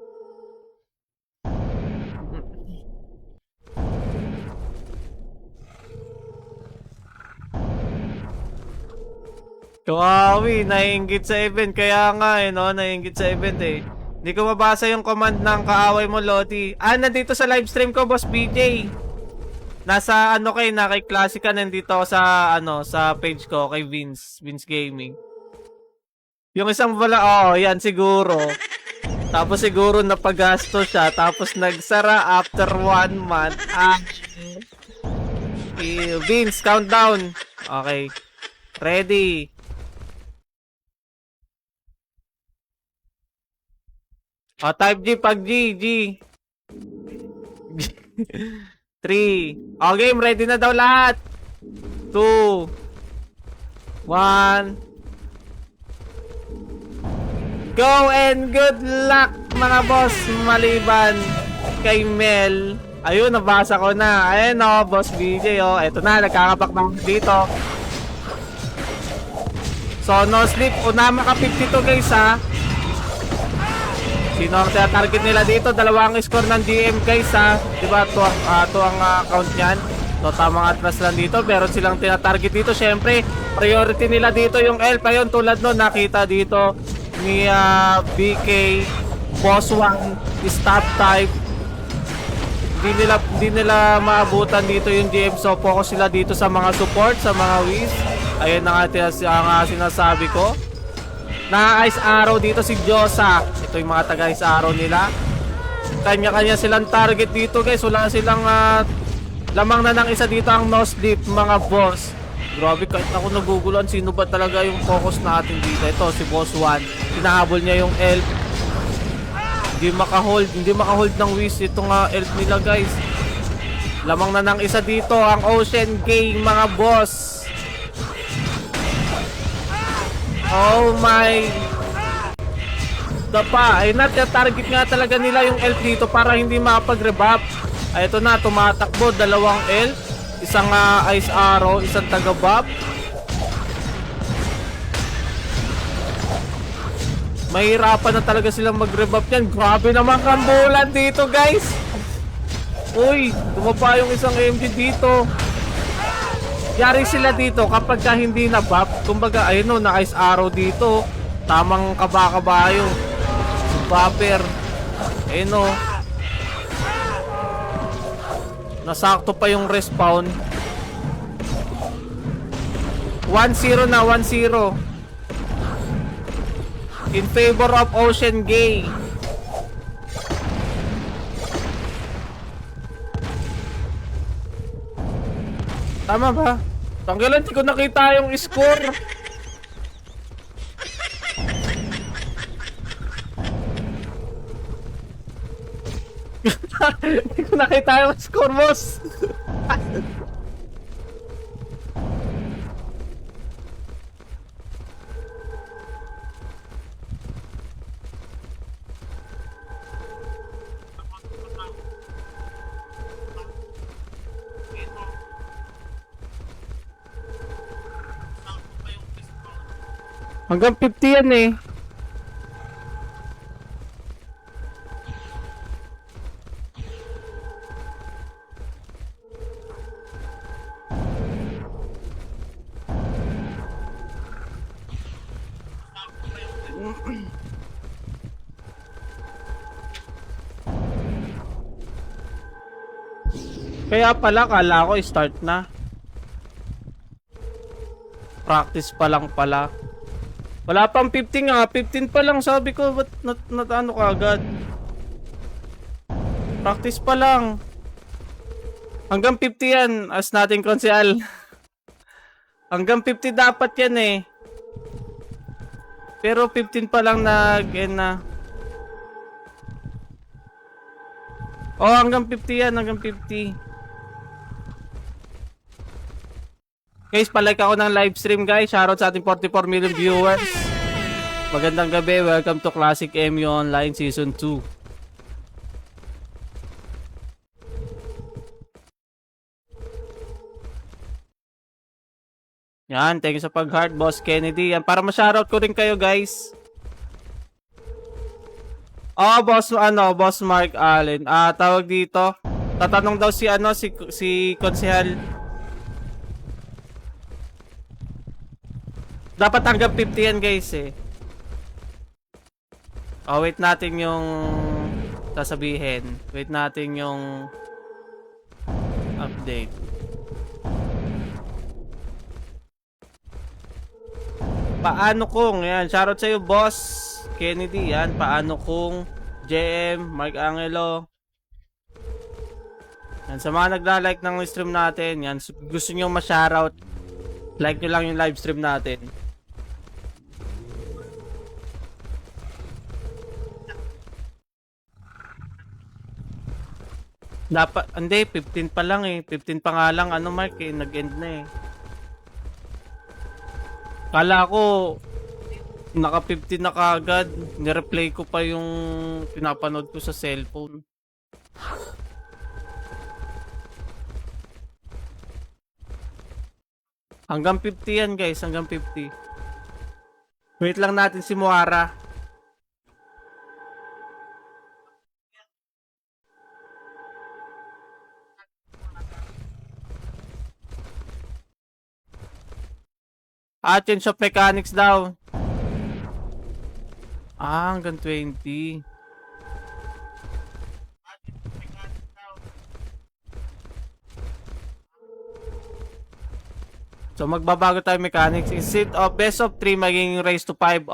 Kawawi, naiinggit sa event. Kaya nga eh, no? Naiinggit sa event eh. Hindi ko mabasa yung command ng kaaway mo, Lodi. Nandito sa live stream ko, Boss BJ. Nasa ano kay na kay Classica, nandito ako sa sa page ko kay Vince Gaming. Yung isang wala, yan siguro. Tapos siguro napagasto siya, tapos nagsara after 1 month. Vince, countdown. Okay. Ready. Type G, pag G. 3. Game, ready na daw lahat. 2. 1. Go and good luck mga boss, maliban kay Mel. Ayun, nabasa ko na. Ayun Boss BJ Eto na, nagkakapakbang dito. So, no sleep. Unama ka 52 guys ha. Sino ang target nila dito? Dalawang score ng GM guys ha. Diba? Ito ang count niyan. So, tamang atras lang dito. Meron silang tinatarget dito. Syempre, priority nila dito yung elf. Ayun, tulad no, nakita dito ni BK Boss 1 stop type. Hindi nila maabutan dito yung GM. So, focus sila dito sa mga support, sa mga whiz. Ayun na nga sinasabi ko. Na-ice arrow dito si Josa. Ito yung mga taga-ice arrow nila. Kanya-kanya silang target dito guys. Wala silang lamang na ng isa dito ang no sleep mga boss. Grabe, kahit ako naguguluhan sino ba talaga yung focus natin dito. Ito si Boss 1. Hinahabol niya yung elf. Hindi makahold ng whiz itong elf nila guys. Lamang na ng isa dito ang Ocean Gang mga boss. Oh my. Dapa, ay target nga talaga nila yung elf dito para hindi makapag-rebuff. Ay ito na, tumatakbo, dalawang elf, isang ice arrow, isang taga-buff. Mahirapan na talaga silang mag-rebuff yan. Grabe naman kambulan dito guys. Uy, tumapa yung isang MG dito. Yari sila dito kapag hindi na buff. Kumbaga, ayun na ice arrow dito. Tamang kaba-kabayo. Buffer. Ayun nasakto pa yung respawn. 1-0 na, 1-0. In favor of Ocean Gay. Tama ba? Tanggalan, hindi ko nakita yung score. Hindi ko nakita yung score, boss. Hanggang 50 yan eh. Kaya pala, kala ko start na. Practice pa lang pala. Wala pang 15 nga, 15 pa lang sabi ko, ba't ano ka agad? Practice pa lang. Hanggang 50 yan, as nating konsehal. Hanggang 50 dapat yan eh. Pero 15 pa lang nag-end na. Oh, hanggang 50 yan, hanggang 50. Guys, palike ako ng live stream guys. Shoutout sa ating 44 million viewers. Magandang gabi, welcome to Classic MU Online Season 2. Yan, thank you sa pag-heart, Boss Kennedy. Yan, para ma-shoutout ko rin kayo, guys. Oh, Boss Mark Allen. Tawag dito. Tatanong daw si Konsehal. Dapat hanggang 50 yan, guys, eh. Oh, wait natin yung sasabihin. Wait natin yung update. Paano kung, yan, shoutout sa'yo Boss Kennedy, yan, paano kung JM, Mark Angelo, yan, sa mga nagla-like ng stream natin, yan, gusto nyo ma-shoutout, like nyo lang yung live stream natin. Dapat, hindi, 15 pa lang eh, 15 pa nga lang, ano Mark eh, nag-end na eh. Kala ko naka 15 na kaagad. Ni-replay ko pa yung pinapanood ko sa cellphone. Hanggang 50 yan guys, hanggang 50. Wait lang natin si Moara. Change of mechanics daw. Hanggang 20. So magbabago tayo mechanics. Instead of best of 3 magiging raise to 5.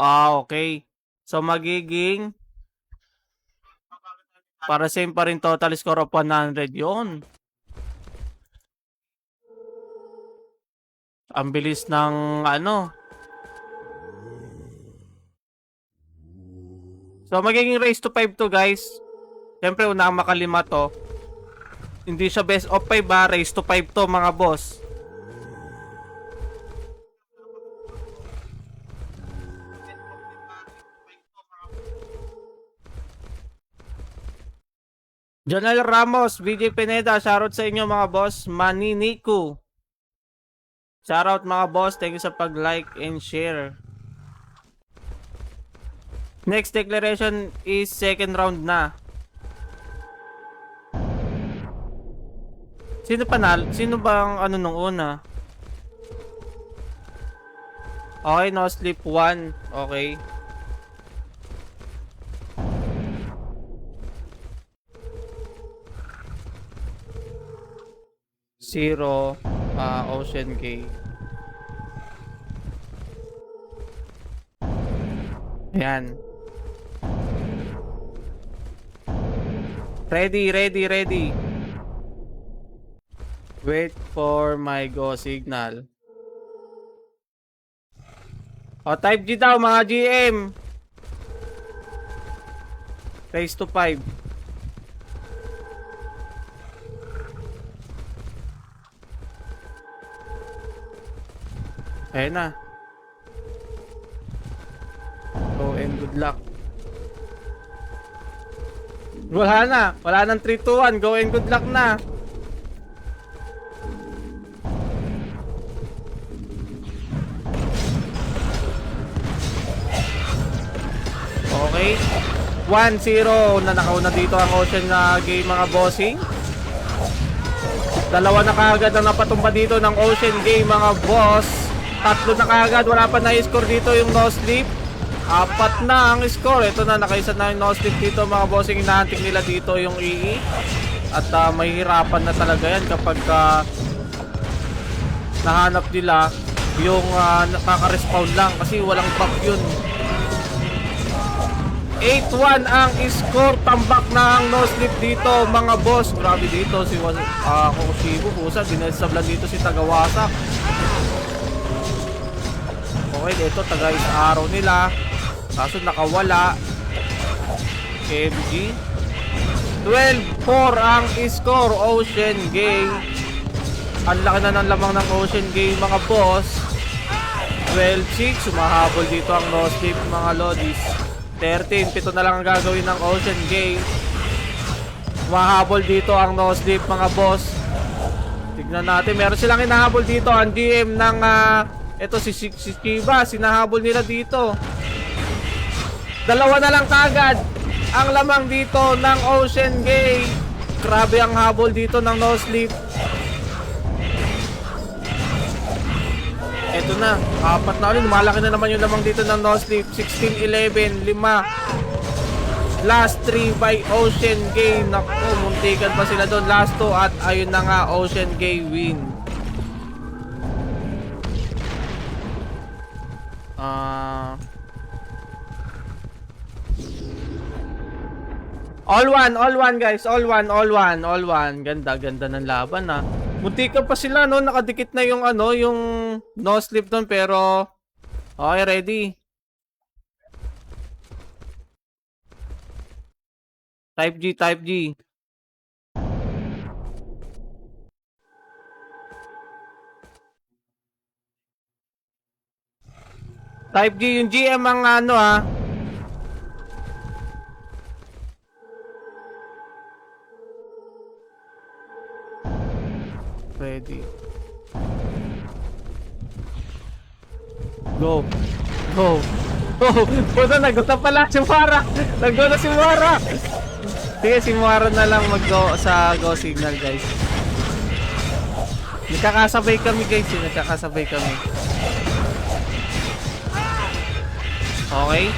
Okay. So magiging para same pa rin total score of 100 yon. Ang bilis ng ano. So magiging raise to 5 to guys. Siyempre una makalima to. Hindi siya best of 5 ba. Raise to 5 to mga boss. Jonel Ramos, VJ Pineda, shoutout sa inyo mga boss. Maniniku. Shoutout mga boss, thank you sa pag-like and share. Next declaration is second round na. Sino panalo? Sino bang ano nung una? Okay, no sleep 1. Okay. Zero. Ocean Gate. Ayan. Ready. Wait for my go signal. Type G daw mga GM. Raise to 5. Ayan na. Go and good luck. Wala na. Wala nang 3, 2, 1. Go and good luck na. Okay. 1-0 na nakauna dito ang Ocean na game mga bossing. Dalawa na kaagad ang napatumba dito ng Ocean game mga boss. Tatlo na kaagad, wala pa na-score dito yung no sleep. 4 na ang score. Ito na, nakaisa na yung no-slip dito mga bossing. Inahantik nila dito yung EE. At mahihirapan na talaga yan kapag nahanap nila yung nakaka-respawn lang kasi walang back yun. 8-1 ang score. Tambak na ang no-slip dito mga boss. Grabe dito si Kokushibo. Pusa, dinasablan dito si Tagawasak. Okay, dito taga-is araw nila. Kaso nakawala. KMG 12-4 ang score. Ocean Game. Ang laki na ng lamang ng Ocean Game mga boss. 12-6. Sumahabol dito ang no-slip mga lodis. 13, 7 na lang ang gagawin ng Ocean Game. Sumahabol dito ang no-slip mga boss. Tignan natin, meron silang hinahabol dito. Ang GM ng ito si Chiba, sinahabol nila dito. 2 na lang kagad ang lamang dito ng Ocean Gate. Grabe ang habol dito ng no sleep. Ito na, 4 na ulit. Malaki na naman yung lamang dito ng no sleep. 16-11, 5. Last 3 by Ocean Gate. Naku, muntikan pa sila doon. Last 2 at ayun na nga, Ocean Gate win. All one guys, all one. Ganda ng laban Muntikan pa sila no, nakadikit na yung yung no slip doon pero okay, ready. Type G. Type G yung GM ang Ready. Go. Puta, naguta pala si Mara. Naggo na si Mara. Sige, si Mara na lang mag-go sa go signal guys. Nagkakasabay kami guys. Okay.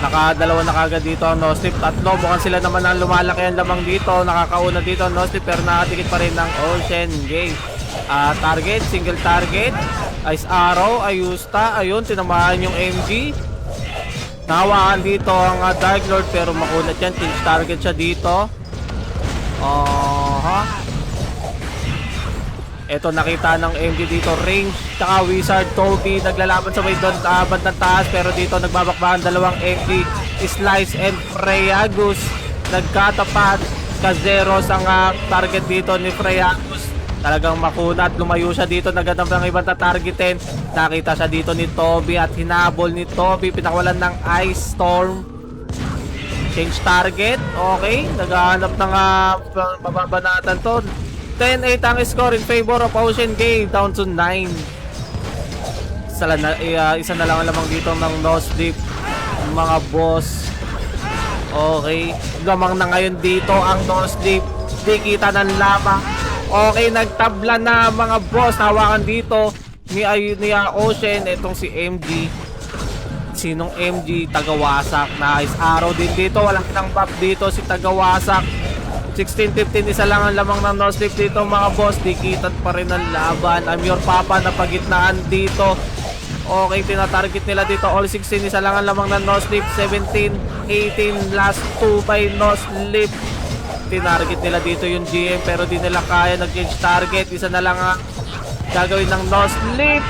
Naka-2 na kagad dito ang no-slip. 3, mukhang sila naman ang lumalaki ang lamang dito. Nakakauna dito ang no-slip pero nakadikit pa rin ng Ocean Gate. Target, single target. Ice Arrow, Ayusta. Ayun, tinamahan yung MG. Nahawakan dito ang Dark Lord pero makunat yan. Tinge target siya dito. Ito, nakita ng MG dito, range, tsaka Wizard, Toby, naglalaban sa may doon, bandang taas, pero dito nagbabakbakan 2 MG, Slice and Freyagus, nagkatapat, Kazeros ang target dito ni Freyagus, talagang makunat, lumayo siya dito, nagandang ng ibang targetin, nakita siya dito ni Toby at hinabol ni Toby, pinakawalan ng Ice Storm, change target, okay, naghahanap ng mababanatan to. 10-8 ang score in favor of Ocean Gate, down to 9. Isa na lang ang lamang dito ng no sleep mga boss. Okay, lamang na ngayon dito ang no sleep. Di kita ng lamang. Okay, nagtabla na mga boss. Hawakan dito ni Ocean, itong si MG. Sinong MG? Tagawasak. Nice arrow din dito, walang kinang buff dito si Tagawasak. 16-15, isa lang ang lamang ng no-slip dito mga boss. Dikitan pa rin ang laban. I'm your papa na pagitnaan dito. Okay, tinatarget nila dito. All 16, isa lang ang lamang ng no-slip. 17-18, last 2 by no-slip. Tinarget nila dito yung GM pero di nila kaya nag-change target. Isa na lang ang gagawin ng no-slip.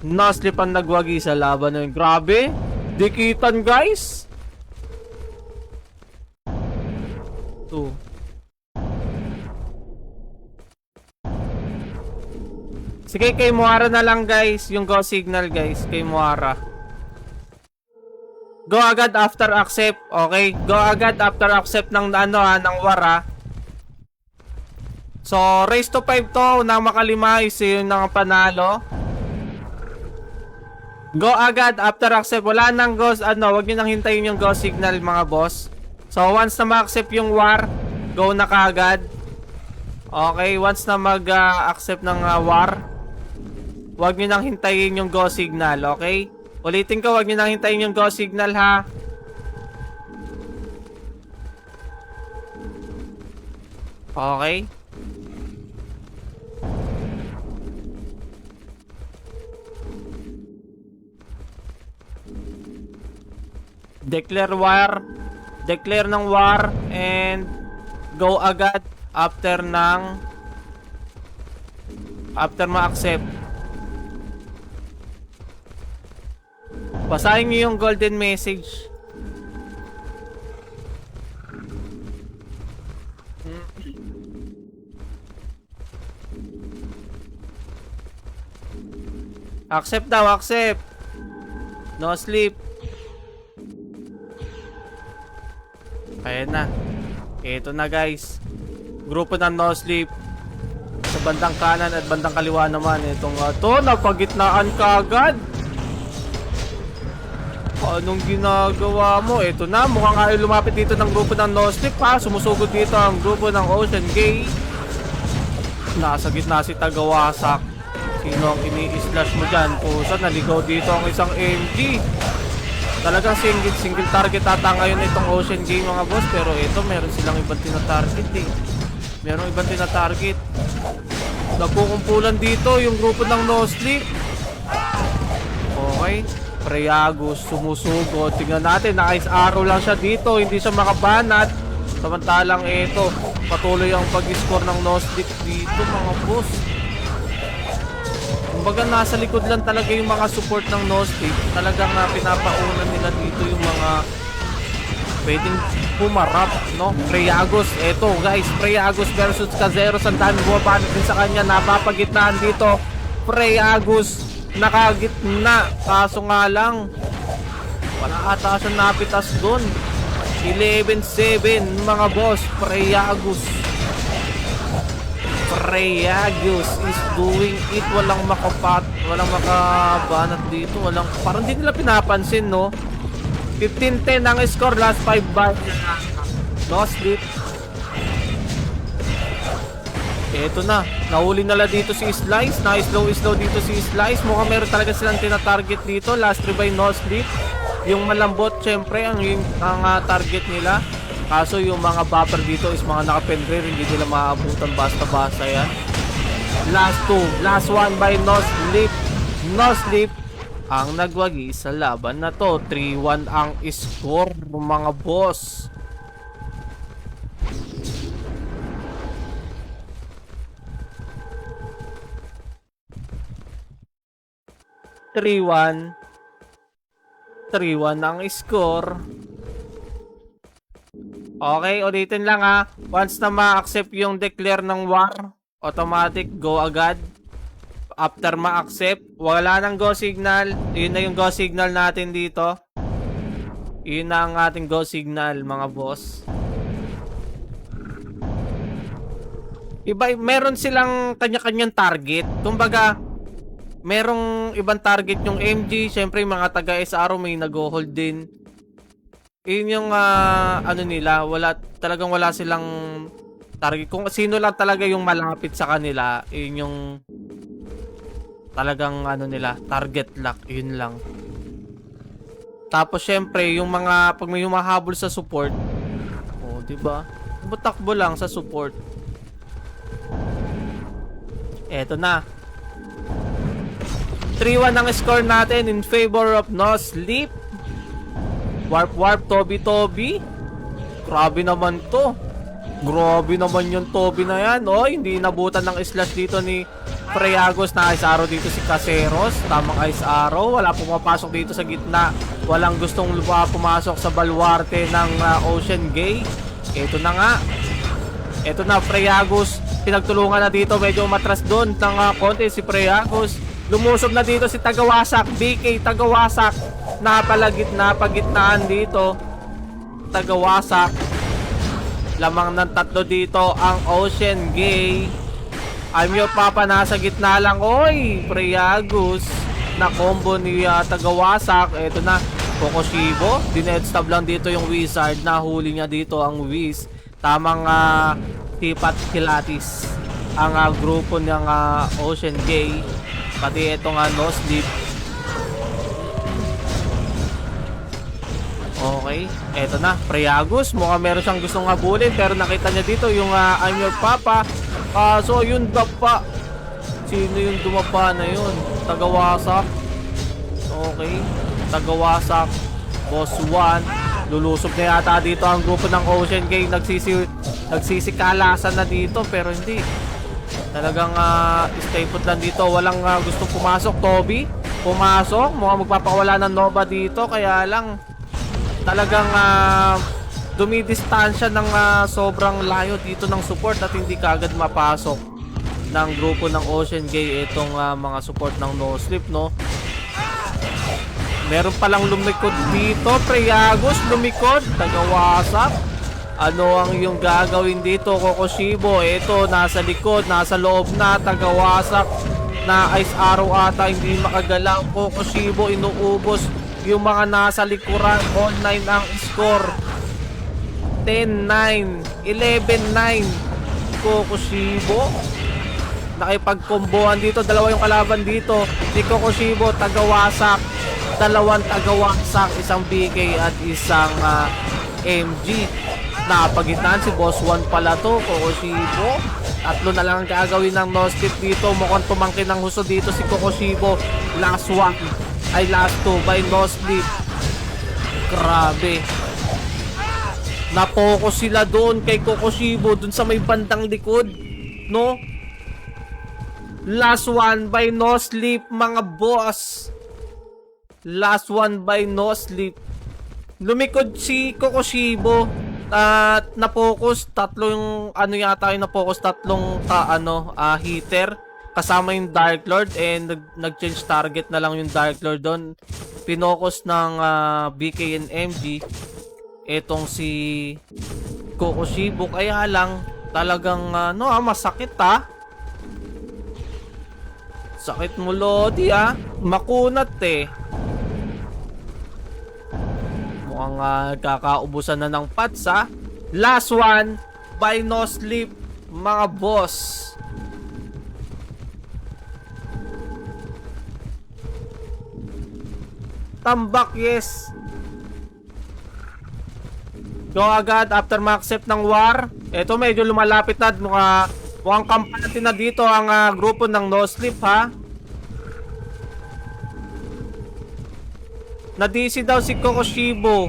No-slip ang nagwagi sa laban na yun. Grabe. Dikitan guys. 2. Sige, kay Moara na lang guys. Yung go signal guys. Kay Moara. Go agad after accept. Okay. Go agad after accept ng ng Wara. So, race to 5 to. Nang makalima is yung nang panalo. Go agad after accept. Wala nang go, wag niyo nang hintayin yung go signal mga boss. So once na ma-accept yung war, go na kaagad. Okay, once na mag-accept ng war, huwag nyo nang hintayin yung go signal, okay? Ulitin ko, huwag nyo nang hintayin yung go signal, ha? Okay? Declare war, declare ng war, and go agad after ma-accept. Basahin niyo yung golden message. Accept daw, accept. No sleep. Ayan na. Ito na guys. Grupo ng no sleep. Sa bandang kanan at bandang kaliwa naman. Itong to, napagitnaan ka agad. Anong ginagawa mo? Ito na, mukhang ayaw lumapit dito ng grupo ng no sleep ha. Sumusugod dito ang grupo ng Ocean Gate. Nasa gitna si Tagawasak. Sino ang ini-slash mo dyan? Pusa, naligaw dito ang isang MG. Talagang single target ata ngayon itong Ocean Game mga boss. Pero ito, meron silang ibang tina-target eh. Meron ibang tina-target. Nagkukumpulan dito yung grupo ng no sleep. Okay. Preagus, sumusugod. Tingnan natin, naka-ice arrow lang siya dito. Hindi siya makabanat. Samantalang ito, patuloy ang pag-score ng no sleep dito mga boss. Kumbaga nasa likod lang talaga yung mga support ng no sleep. Talagang pinapaunan nila dito yung mga pwedeng pumarap, no? Preagus, eto guys, Preagus versus Kazeros. Ang dami bumabanat din sa kanya. Napapagitnaan dito Preagus, nakagitna. Kaso nga lang, wala ata siyang napitas dun. 11-7 mga boss. Preagus is doing it. Walang makabanat dito. Parang hindi nila pinapansin, no? 15-10 ang score, last 5 bar. No sleep. Eto na, nahuli nila dito si Slice. Na-slow dito si Slice. Mukhang meron talaga silang tina-target dito. Last revive, no sleep. Yung malambot, syempre, ang target nila. Kaso yung mga buffer dito is mga naka-penrir, hindi nila maabutan basta-basta yan. Last one by No Sleep. No Sleep ang nagwagi sa laban na to. 3-1 ang score mga boss. (3-1) 3-1 ang score. Okay, ulitin lang ha. Once na ma-accept yung declare ng war, automatic go agad. After ma-accept, wala nang go signal. Yun na yung go signal natin dito. Yun na ang ating go signal mga boss. Meron silang kanya-kanyang target. Kumbaga, merong ibang target yung MG. Siyempre mga taga-SRO may nag-hold din. Yun yung ano nila, talagang wala silang target. Kung sino lang talaga yung malapit sa kanila, yun yung talagang ano nila, target lock, yun lang. Tapos syempre, yung mga pag may humahabol sa support, oh, di ba? Butakbo lang sa support. Eto na. 3-1 ang score natin in favor of No Sleep. Warp, Toby. Grabe naman to. Grabe naman yung Toby na yan. Oh, hindi nabutan ng slash dito ni Preagus. Na ice arrow dito si Caseros. Tamang ice arrow. Wala pumapasok dito sa gitna. Walang gustong pumasok sa baluarte ng Ocean Gate. Ito na nga. Ito na, Preagus. Pinagtulungan na dito. Medyo umatras doon ng konti si Preagus. Lumusob na dito si Tagawasak. BK Tagawasak. Napagitnaan dito. Tagawasak. Lamang ng tatlo dito ang Ocean Gate. I'm your papa, nasa gitna lang. Oy, Preagus. Na combo ni Tagawasak. Ito na, Kokoshibo. Dineddstab lang dito yung Wizard. Nahuli niya dito ang Wiz. Tamang Tipat Kilatis. ang grupo ng Ocean Gay, pati itong No Sleep. Okay, eto na, Priagus, mukhang meron siyang gustong habulin pero nakita niya dito yung I'm Your Papa. So yun dapa. Sino yung dumapa na yun? Tagawasak. Okay, tagawasak. Boss 1. Lulusob na yata dito ang grupo ng Ocean Gay. Nagsisikalasan na dito pero hindi. Talagang stay put lang dito. Walang gustong pumasok. Toby, pumasok. Mukhang magpapawala ng Nova dito. Kaya lang talagang dumidistansya ng sobrang layo dito ng support at hindi kaagad mapasok ng grupo ng Ocean Gay itong mga support ng No Sleep, no? Meron palang lumikod dito. Priagus lumikod. Tagawasak. Ano ang iyong gagawin dito, Kokoshibo? Ito, nasa likod, nasa loob na. Tagawasak na Ice Arrow ata. Hindi makagalaw. Kokoshibo inuubos yung mga nasa likuran. All 9 ang score. 10-9, 11-9. Kokoshibo nakipagkombohan dito. Dalawa yung kalaban dito ni Kokoshibo. Tagawasak. Dalawang tagawasak. Isang BK at isang MG. Napagitnaan si Boss 1 pala to. Kokoshibo. Tatlo na lang ang gagawin ng No Sleep dito. Mukhang tumangkin ng husto dito si Kokoshibo. Last 1 ay last 2 by No Sleep. Grabe. Napokus sila doon kay Kokoshibo, doon sa may bandang likod, no? Last 1 by No Sleep, mga boss. Last 1 by No Sleep. Lumikod si Kokoshibo at napokus. Tatlong ano yata yung napokus, tatlong hitter. Kasama yung Dark Lord and nag-change target na lang yung Dark Lord doon. Pinokus ng BK and MG etong si Kokoshibo. Kaya lang talagang masakit sakit mo Lodi makunat mukhang kakaubusan na ng pats last 1 by No Sleep, mga boss. Tambak, yes. Go agad after ma-accept ng war. Ito medyo lumalapit na. Mukhang kampante na dito ang grupo ng No Sleep Na-DC daw si Kokoshibo.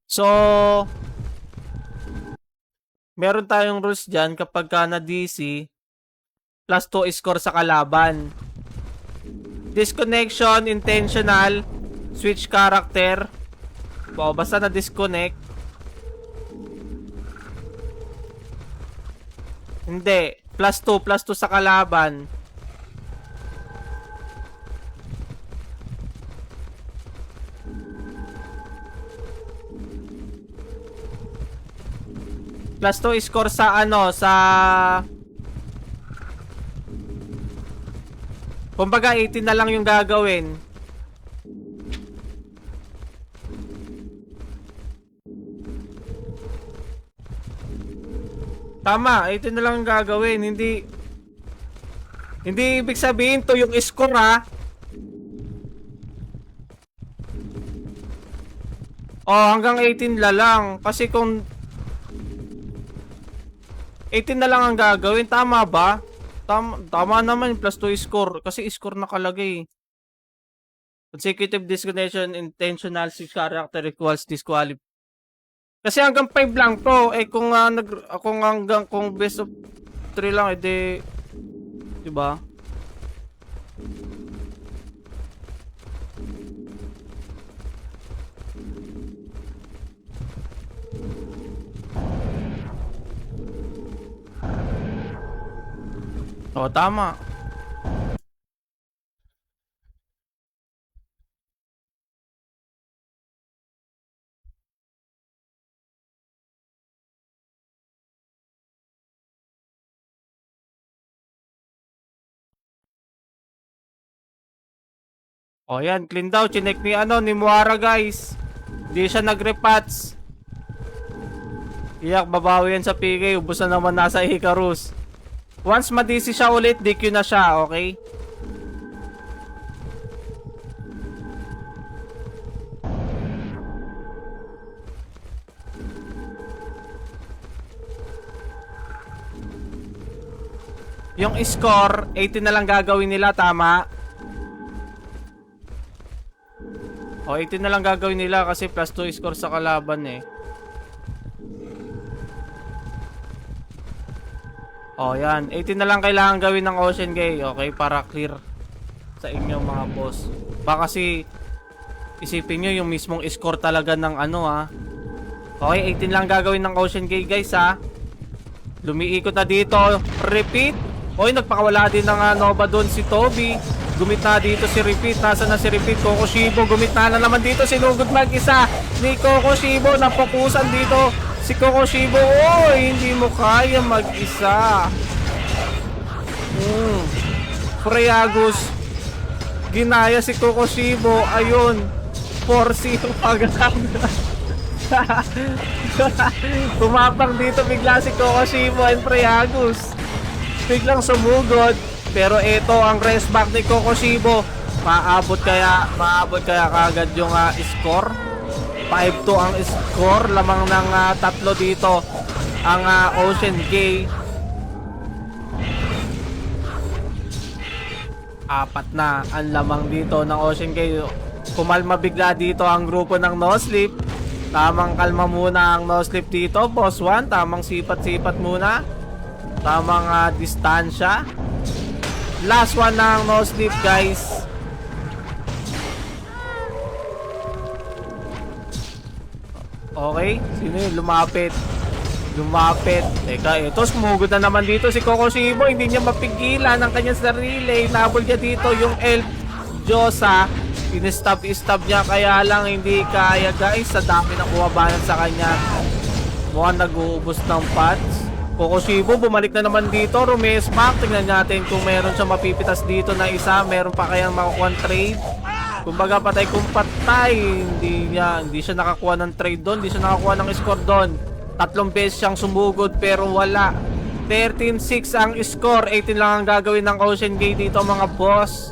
So meron tayong rules dyan kapag na-DC plus 2 score sa kalaban. Disconnection, intentional, switch character. Basta na-disconnect. Hindi. Plus 2 sa kalaban. Plus 2 score sa kumbaga 18 na lang yung gagawin. Tama, 18 na lang yung gagawin. Hindi ibig sabihin to yung score hanggang 18 na lang. Kasi kung 18 na lang ang gagawin, tama ba? Tama naman yung plus 2 score. Kasi score nakalagay. Consecutive disconnection, intentional, 6 character equals disqualify. Kasi hanggang 5 lang to. Kung best of 3 lang, edi diba? Tama. Yan, clean daw. Chinek ni Muara, guys. Hindi siya nag-repatch. Iyak, babawi yan sa PK. Ubus na naman nasa Icarus. Once ma-DC siya ulit, DQ na siya, okay? Yung score, 18 na lang gagawin nila, tama? O, 18 na lang gagawin nila kasi plus 2 score sa kalaban eh. O, yan. 18 na lang kailangan gawin ng Ocean Gate, okay? Para clear sa inyong mga boss. Baka kasi isipin nyo yung mismong score talaga ng ano ha. Okay, 18 lang gagawin ng Ocean Gate guys ha. Lumiikot na dito. Repeat. Oy, nagpakawala din ng Nova doon si Toby. Gumit na dito si Repeat. Nasaan na si Repeat? Kokoshibo. Gumit na naman dito. Sinugod mag-isa ni Kokoshibo. Napokusan dito si Kokoshibo. Oy, hindi mo kaya mag-isa. Freyagus. Ginaya si Kokoshibo. Ayun. 4-0 agad. Tumapang dito bigla si Kokoshibo and Freyagus. Biglang sumugod. Pero ito ang rest back ni Kokoshibo. Maabot kaya kagad yung score. 5-2 ang score. Lamang ng tatlo dito ang Ocean Gate. 4 na ang lamang dito ng Ocean Gate. Kumalma bigla dito ang grupo ng No Sleep. Tamang kalma muna ang No Sleep dito, Boss 1. Tamang sipat-sipat muna. Tamang distansya. Last one ng No Sleep guys. Okay, sino yun? Lumapit. Teka, ito sumugod na naman dito si Kokoshibo. Hindi niya mapigilan ang kanyang sarili. Nabol niya dito yung Elf Diyosa. In-stab niya, kaya lang hindi kaya guys. Sa dami ng kuwabanan sa kanya. Mukhang nag-uubos ng pots. Kokoshibo bumalik na naman dito. Rumesmack. Tingnan natin kung meron siya mapipitas dito na isa. Meron pa kayang makukuha ng trade. Kumbaga patay kung patay. Hindi siya nakakuha ng trade doon. Hindi siya nakakuha ng score doon. 3 beses siyang sumugod pero wala. 13-6 ang score. 18 lang ang gagawin ng Ocean Gate dito mga boss.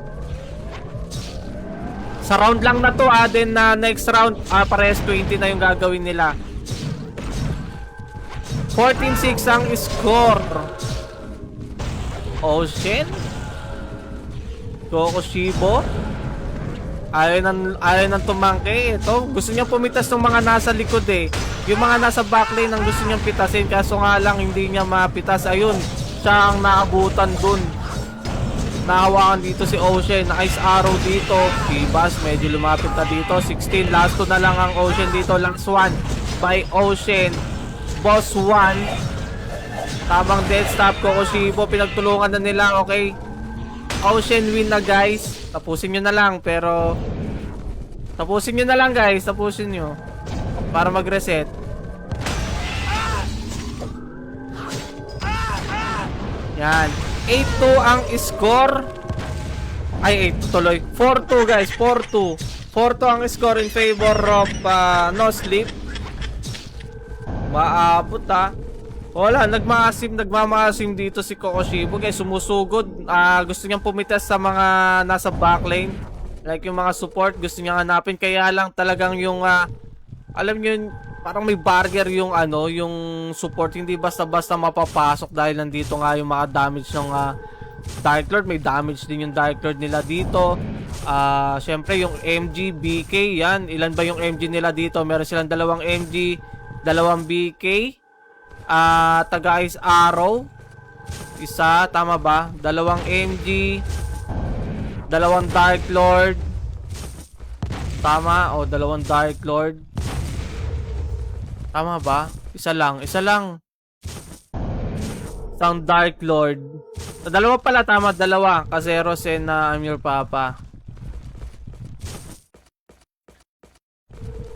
Sa round lang na to then na next round parehas 20 na yung gagawin nila. 14-6 ang score. Ocean Kokoshibo ayaw ng tumangke. Ito gusto niyang pumitas ng mga nasa likod eh. Yung mga nasa backlane ang gusto niyang pitasin. Kaso nga lang hindi niya mapitas. Ayun, siya ang naabutan dun. Nahawakan dito si Ocean. Ice arrow dito. Kibas medyo lumapit na dito. 16, last 2 na lang ang Ocean dito. Last 1 by Ocean. Boss 1. Tamang dead stop. Kokoshibo pinagtulungan na nila. Okay, Ocean win na guys. Tapusin nyo na lang. Pero tapusin nyo na lang guys. Tapusin nyo para mag-reset. Yan, 8-2 ang score. Ay 8 tuloy. 4-2 guys. 4-2 ang score in favor of No Sleep. Maabot wala, nagmamasim dito si Kokoshibo guys. Sumusugod. Gusto niyang pumitas sa mga nasa backlane. Like yung mga support, gusto niyang hanapin. Kaya lang talagang yung alam niyo, parang may barrier yung yung support. Hindi basta-basta mapapasok dahil nandito nga yung mga damage ng Dark Lord. May damage din yung Dark Lord nila dito. Syempre yung MG, BK, yan. Ilan ba yung MG nila dito? Meron silang 2 MG, 2 BK. Taga Ice Arrow. Isa, tama ba? 2 MG, 2 Dark Lord. Tama? O, 2 Dark Lord. Tama ba? Isa lang. Isang Dark Lord. Dalawa pala, tama, 2. Kaseros and I'm your papa.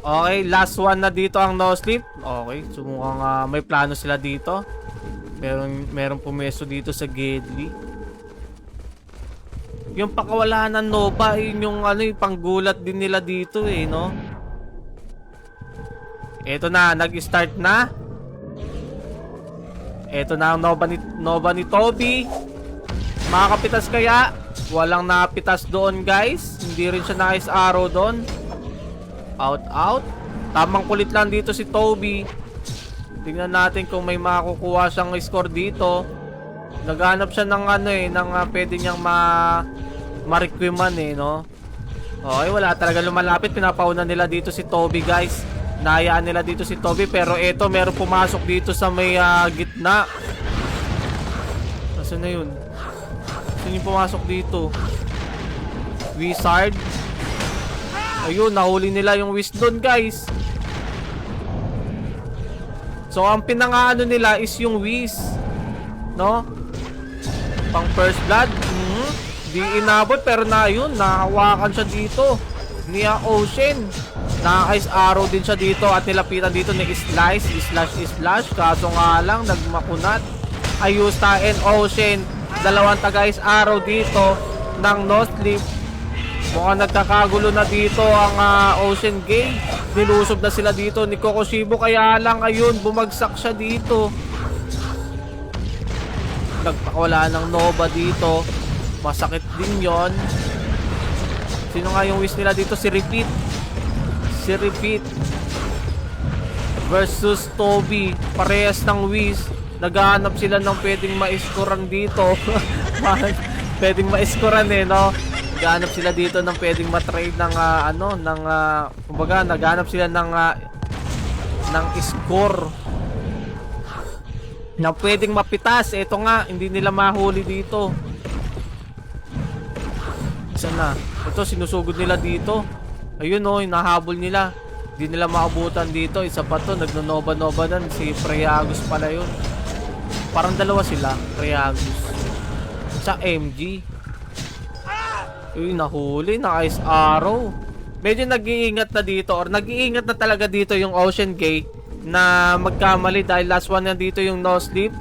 Okay, last 1 na dito ang No Sleep. Okay, so mukhang may plano sila dito. Meron pumesto dito sa Gedli. Yung pakawalan ng Nova, yung yung panggulat din nila dito no? Ito na, nag-start na. Eto na ang Nova ni Toby. Makakapitas kaya? Walang napitas doon, guys. Hindi rin siya nice arrow doon. Out. Tamang kulit lang dito si Toby. Tingnan natin kung may makukuha siyang score dito. Naghanap siya ng pwede niyang ma-requiman no? Okay, wala talaga lumalapit. Pinapauna nila dito si Toby, guys. Nahayaan nila dito si Toby, pero eto, meron pumasok dito sa may gitna. Nasaan na yun? Saan yung pumasok dito? Wizard. Ayun, nahuli nila yung Wiz doon, guys. So, ang pinangaano nila is yung Wiz. No? Pang first blood. Di inabot, pero na yun, nahawakan siya dito. Nia Ocean. Naka-ice arrow din siya dito at nilapitan dito ni Slash. Kaso nga lang, nagmakunat. Ayusta and Ocean. Dalawang taga-ice arrow dito ng no sleep. Mukhang nagkakagulo na dito ang Ocean Gate. Nilusob na sila dito ni Kokoshibo, kaya lang ayun, bumagsak siya dito. Nagpakawala ng Nova dito. Masakit din yon. Sino nga yung wish nila dito? Si Repeat versus Toby. Parehas ng wish. Naghahanap sila ng pwedeng ma-scorean dito. Pwedeng ma-scorean no? Naghahanap sila dito ng pwedeng ma-trade ng kumbaga naghahanap sila ng score na pwedeng mapitas. Ito nga, hindi nila mahuli dito. Saan na? Ito, sinusugod nila dito. Ayun hinahabol nila. Hindi nila maabutan dito. Isa pa to, nagno-nova dan. Si Preagus pala yun. Parang dalawa sila, Preagus. Sa MG. Uy, nahuli, naka-ice arrow. Medyo nag-iingat na dito, or nag-iingat na talaga dito yung Ocean Gate na magkamali dahil last one na dito yung no sleep.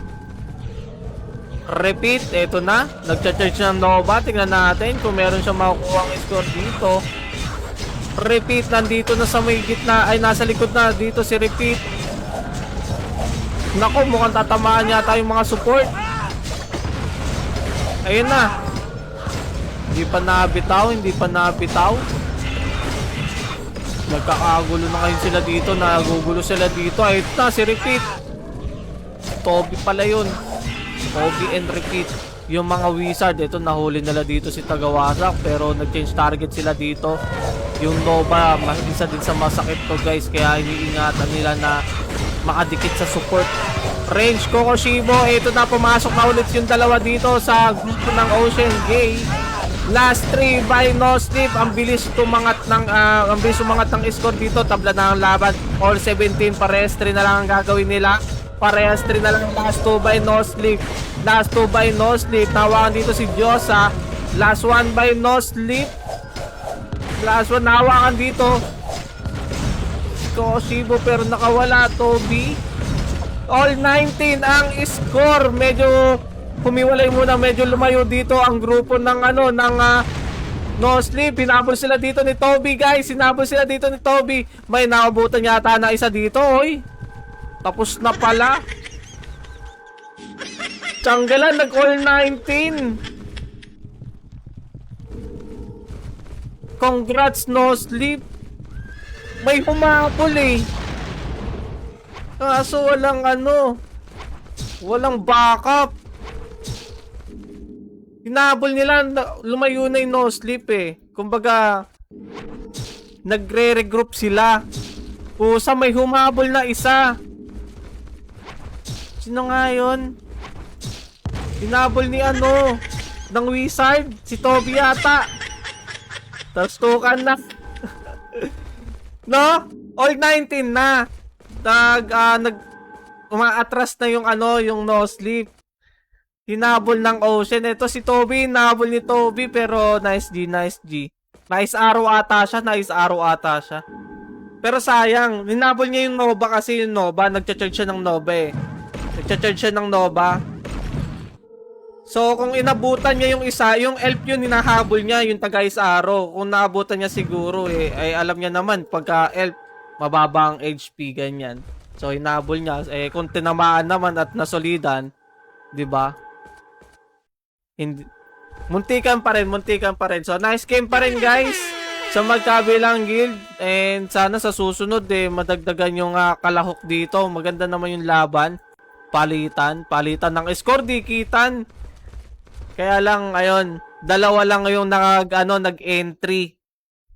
Repeat, eto na. Nagcha-charge ng Nova. Tingnan natin kung meron siyang makukuha ang score dito. Repeat, nandito na sa may gitna. Ay, nasa likod na. Dito si Repeat. Nako, mukhang tatamaan yata yung mga support. Ayun na. Hindi pa nabitaw. Nagkakagulo na kayo sila dito. Nagugulo sila dito. Ayun na, si Repeat. Toby pala yun. Toby and Repeat. Yung mga wizard, ito nahuli nila dito si Tagawasak, pero nag-change target sila dito. Yung Nova, isa din sa masakit to, guys, kaya iniingatan nila na makadikit sa support range. Kokoshibo, ito na, pumasok na ulit yung dalawa dito sa grupo ng Ocean Gate. Last 3 by no sleep. Ang bilis umangat ng score dito. Tabla na ang laban. All 17, pares 3 na lang ang gagawin nila. Parehas 3 na lang. Last 2 by no sleep. Nawakan dito si Diyosa. Last 1 by no sleep. Last 1 nawakan dito. Kokoshibo pero nakawala. Toby. All 19 ang score. Medyo humiwalay muna. Medyo lumayo dito ang grupo ng no sleep. Hinabol sila dito ni Toby, guys. May nakabutan yata na isa dito, oy. Tapos na pala. Tiyanggalan, nag-all 19. Congrats, no sleep. May humabol eh. Kaso walang backup. Hinabol nila, lumayo na yung no sleep eh. Kumbaga, nagre-regroup sila. Pusa, may humabol na isa. Sino nga yun? Hinabol ni ng wizard. Si Toby yata. Tapos tukan na. No? All 19 na. Umaatras na yung no sleep. Hinabol ng Ocean. Ito si Toby. Hinabol ni Toby. Pero nice G. Nice arrow ata siya. Pero sayang. Hinabol niya yung Nova kasi yung Nova. Nagcha-charge siya ng Nova. So, kung inabutan niya yung isa, yung elf yun, hinahabol niya yung taga-ice arrow. Kung naabutan niya siguro ay alam niya naman, pagka elf, mababa ang HP, ganyan. So hinabol niya, kung tinamaan naman at nasolidan, 'di ba? Hindi, muntikan pa rin. So nice game pa rin, guys. Sa magkabilang guild, and sana sa susunod madagdagan yung kalahok dito. Maganda naman yung laban. Palitan ng score, dikitan. Kaya lang ayun, dalawa lang yung nag-entry.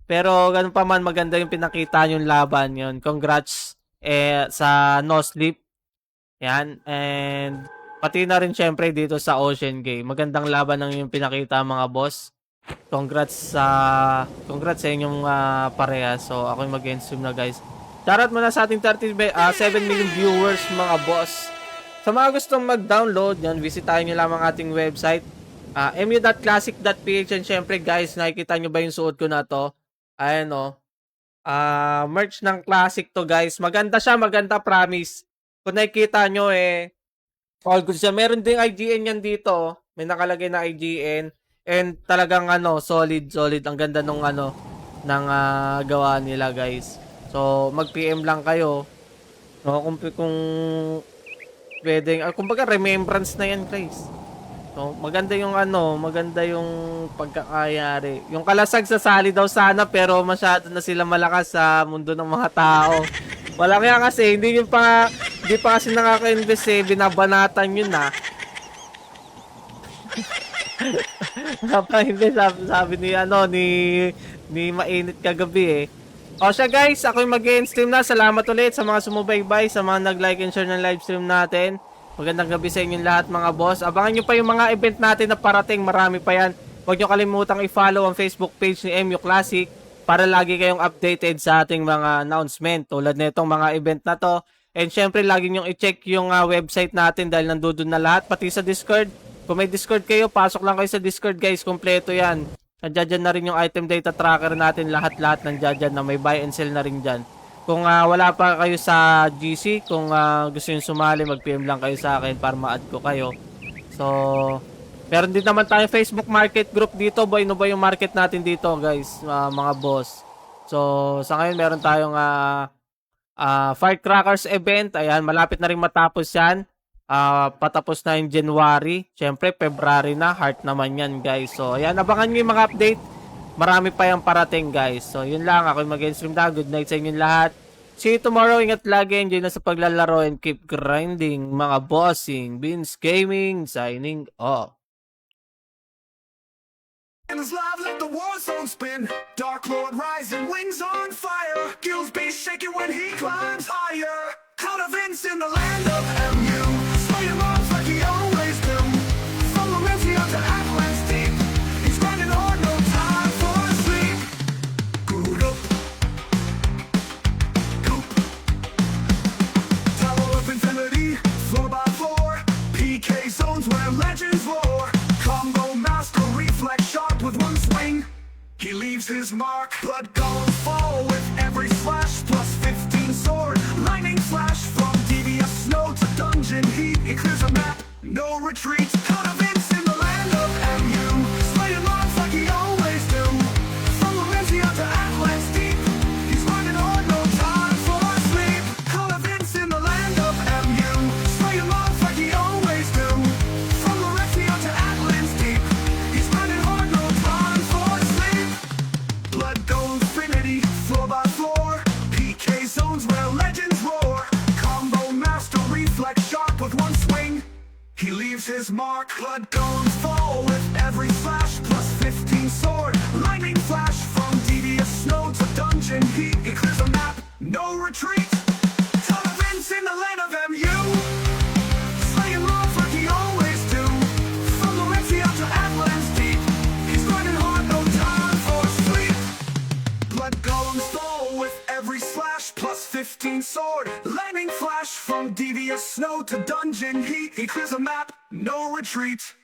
Pero ganun pa man, maganda yung pinakita yung laban yun. Congrats sa No Sleep. Yan, and pati na rin syempre dito sa Ocean Game. Magandang laban ng yung pinakita, mga boss. Congrats sa inyong parehas. So ako yung mag-end stream na, guys. Shoutout muna sa ating 7 million viewers, mga boss. Sa mga gustong mag-download yan, visitahin nyo lamang ating website, mu.classic.ph. And syempre, guys, nakikita nyo ba yung suot ko na to? Ayan o. Merch ng Classic to, guys. Maganda siya, maganda, promise. Kung nakikita nyo all good siya. Meron ding IGN yan dito. May nakalagay na IGN. And talagang solid. Ang ganda nung ng gawa nila, guys. So mag-PM lang kayo. No, kung pwedeng, kumbaga remembrance na yan, guys. So maganda yung maganda yung pagkakayari. Yung Kalasag sasali daw sana, pero masyado na sila malakas sa mundo ng mga tao. Wala kaya kasi hindi pa kasi nakaka-invest binabanatan yun na. sabi ni mainit kagabi O siya, guys, ako yung mag-end stream na. Salamat ulit sa mga sumubaybay, sa mga nag-like and share ng live stream natin. Magandang gabi sa inyong lahat, mga boss. Abangan nyo pa yung mga event natin na parating. Marami pa yan. Huwag nyo kalimutang i-follow ang Facebook page ni MU Classic para lagi kayong updated sa ating mga announcement tulad nitong mga event na to. And syempre, lagi nyo i-check yung website natin dahil nandoon na lahat, pati sa Discord. Kung may Discord kayo, pasok lang kayo sa Discord, guys. Kompleto yan. Nandiyan na rin yung item data tracker natin. Lahat-lahat nandiyan na. May buy and sell na rin dyan. Kung wala pa kayo sa GC, kung gusto nyo sumali, mag-PM lang kayo sa akin para ma-add ko kayo. So, meron din naman tayo Facebook Market Group dito. Ano ba yung market natin dito, guys, mga boss? So, sa ngayon, meron tayong Firecrackers event. Ayan, malapit na rin matapos yan. Patapos na yung January. Siyempre, February na. Heart naman yan, guys. So, ayan, abangan nyo yung mga update. Marami pa yung parating, guys. So, yun lang. Ako yung mag-stream na. Good night sa inyong lahat. See you tomorrow. Ingat lagi. Enjoy na sa paglalaro and keep grinding, mga bossing. Beans Gaming, signing off. Live, let the war zone spin. Dark Lord rising, wings on fire. Gills be shaking when he climbs higher. Cloud of Vince in the land of MU. Slaying mobs like he always do. From Valencia to Avalanche Deep. He's grinding hard, no time for sleep. Good up. Goop. Tower of Infinity, floor by floor. PK zones where legends roar. Combo master, reflex sharp with one swing. He leaves his mark, blood goes fall with every slash. Plus 15 sword, lightning flash. From devious snow to dungeon heat, he clears a map, no retreat. Cloud of Vince in the land of MU. Slaying mobs like he always do. From Valencia to Avalanche Deep. He's running hard, no time for sleep. Cloud of Vince in the land of MU. Slaying mobs like he always do. From Valencia to Avalanche Deep. He's running hard, no time for sleep. Blood gold infinity, floor by floor. PK zones where legends roar. Combo master, reflex sharp with one swing. He leaves his mark, blood goes fall with every flash. Plus 15 sword, lightning flash. From devious snow to dungeon heat, he clears a map, no retreat. Ton of Vince in the land of MU. Slaying mobs like he always do. From Valencia to Avalanche Deep. He's running hard, no time for sleep. Blood golems fall with every slash. Plus 15 sword, lightning flash. From devious snow to dungeon heat, he clears a map, no retreat.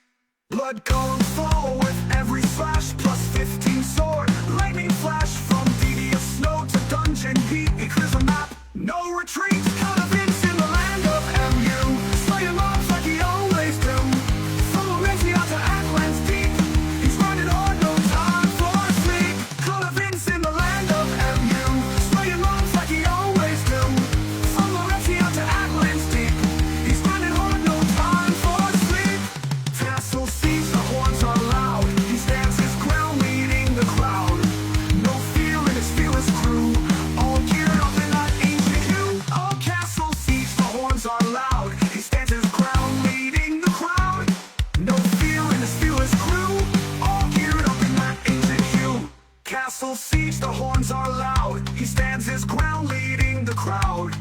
Blood golems fall with every slash. Plus 15 sword, lightning flash. From devious snow to dungeon heat, he clears a map, no retreat. Cloud of Vince in the land of MU. Slaying mobs like he always do. From Valencia to Avalanche Deep. He's running hard, no time for sleep. Cloud of Vince in the land of MU. Slaying mobs like he always do. From Valencia to castle siege, the horns are loud. He stands his ground, leading the crowd.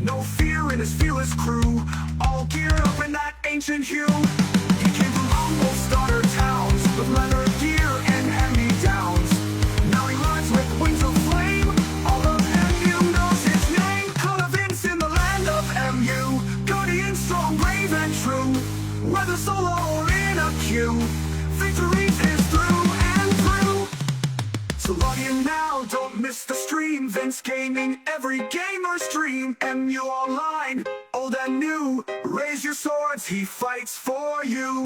No fear in his fearless crew, all geared up in that ancient hue. He came from humble starter towns, with leather gear and hand-me-downs. Now he rides with wings of flame, all of MU knows his name. Call of Vince in the land of MU, guardian strong, brave and true. Whether solo or in a queue, victory is through and through. So log in now, don't miss the stream. Vince Gaming, every gamer's dream. MU Online, old and new. Raise your swords, he fights for you.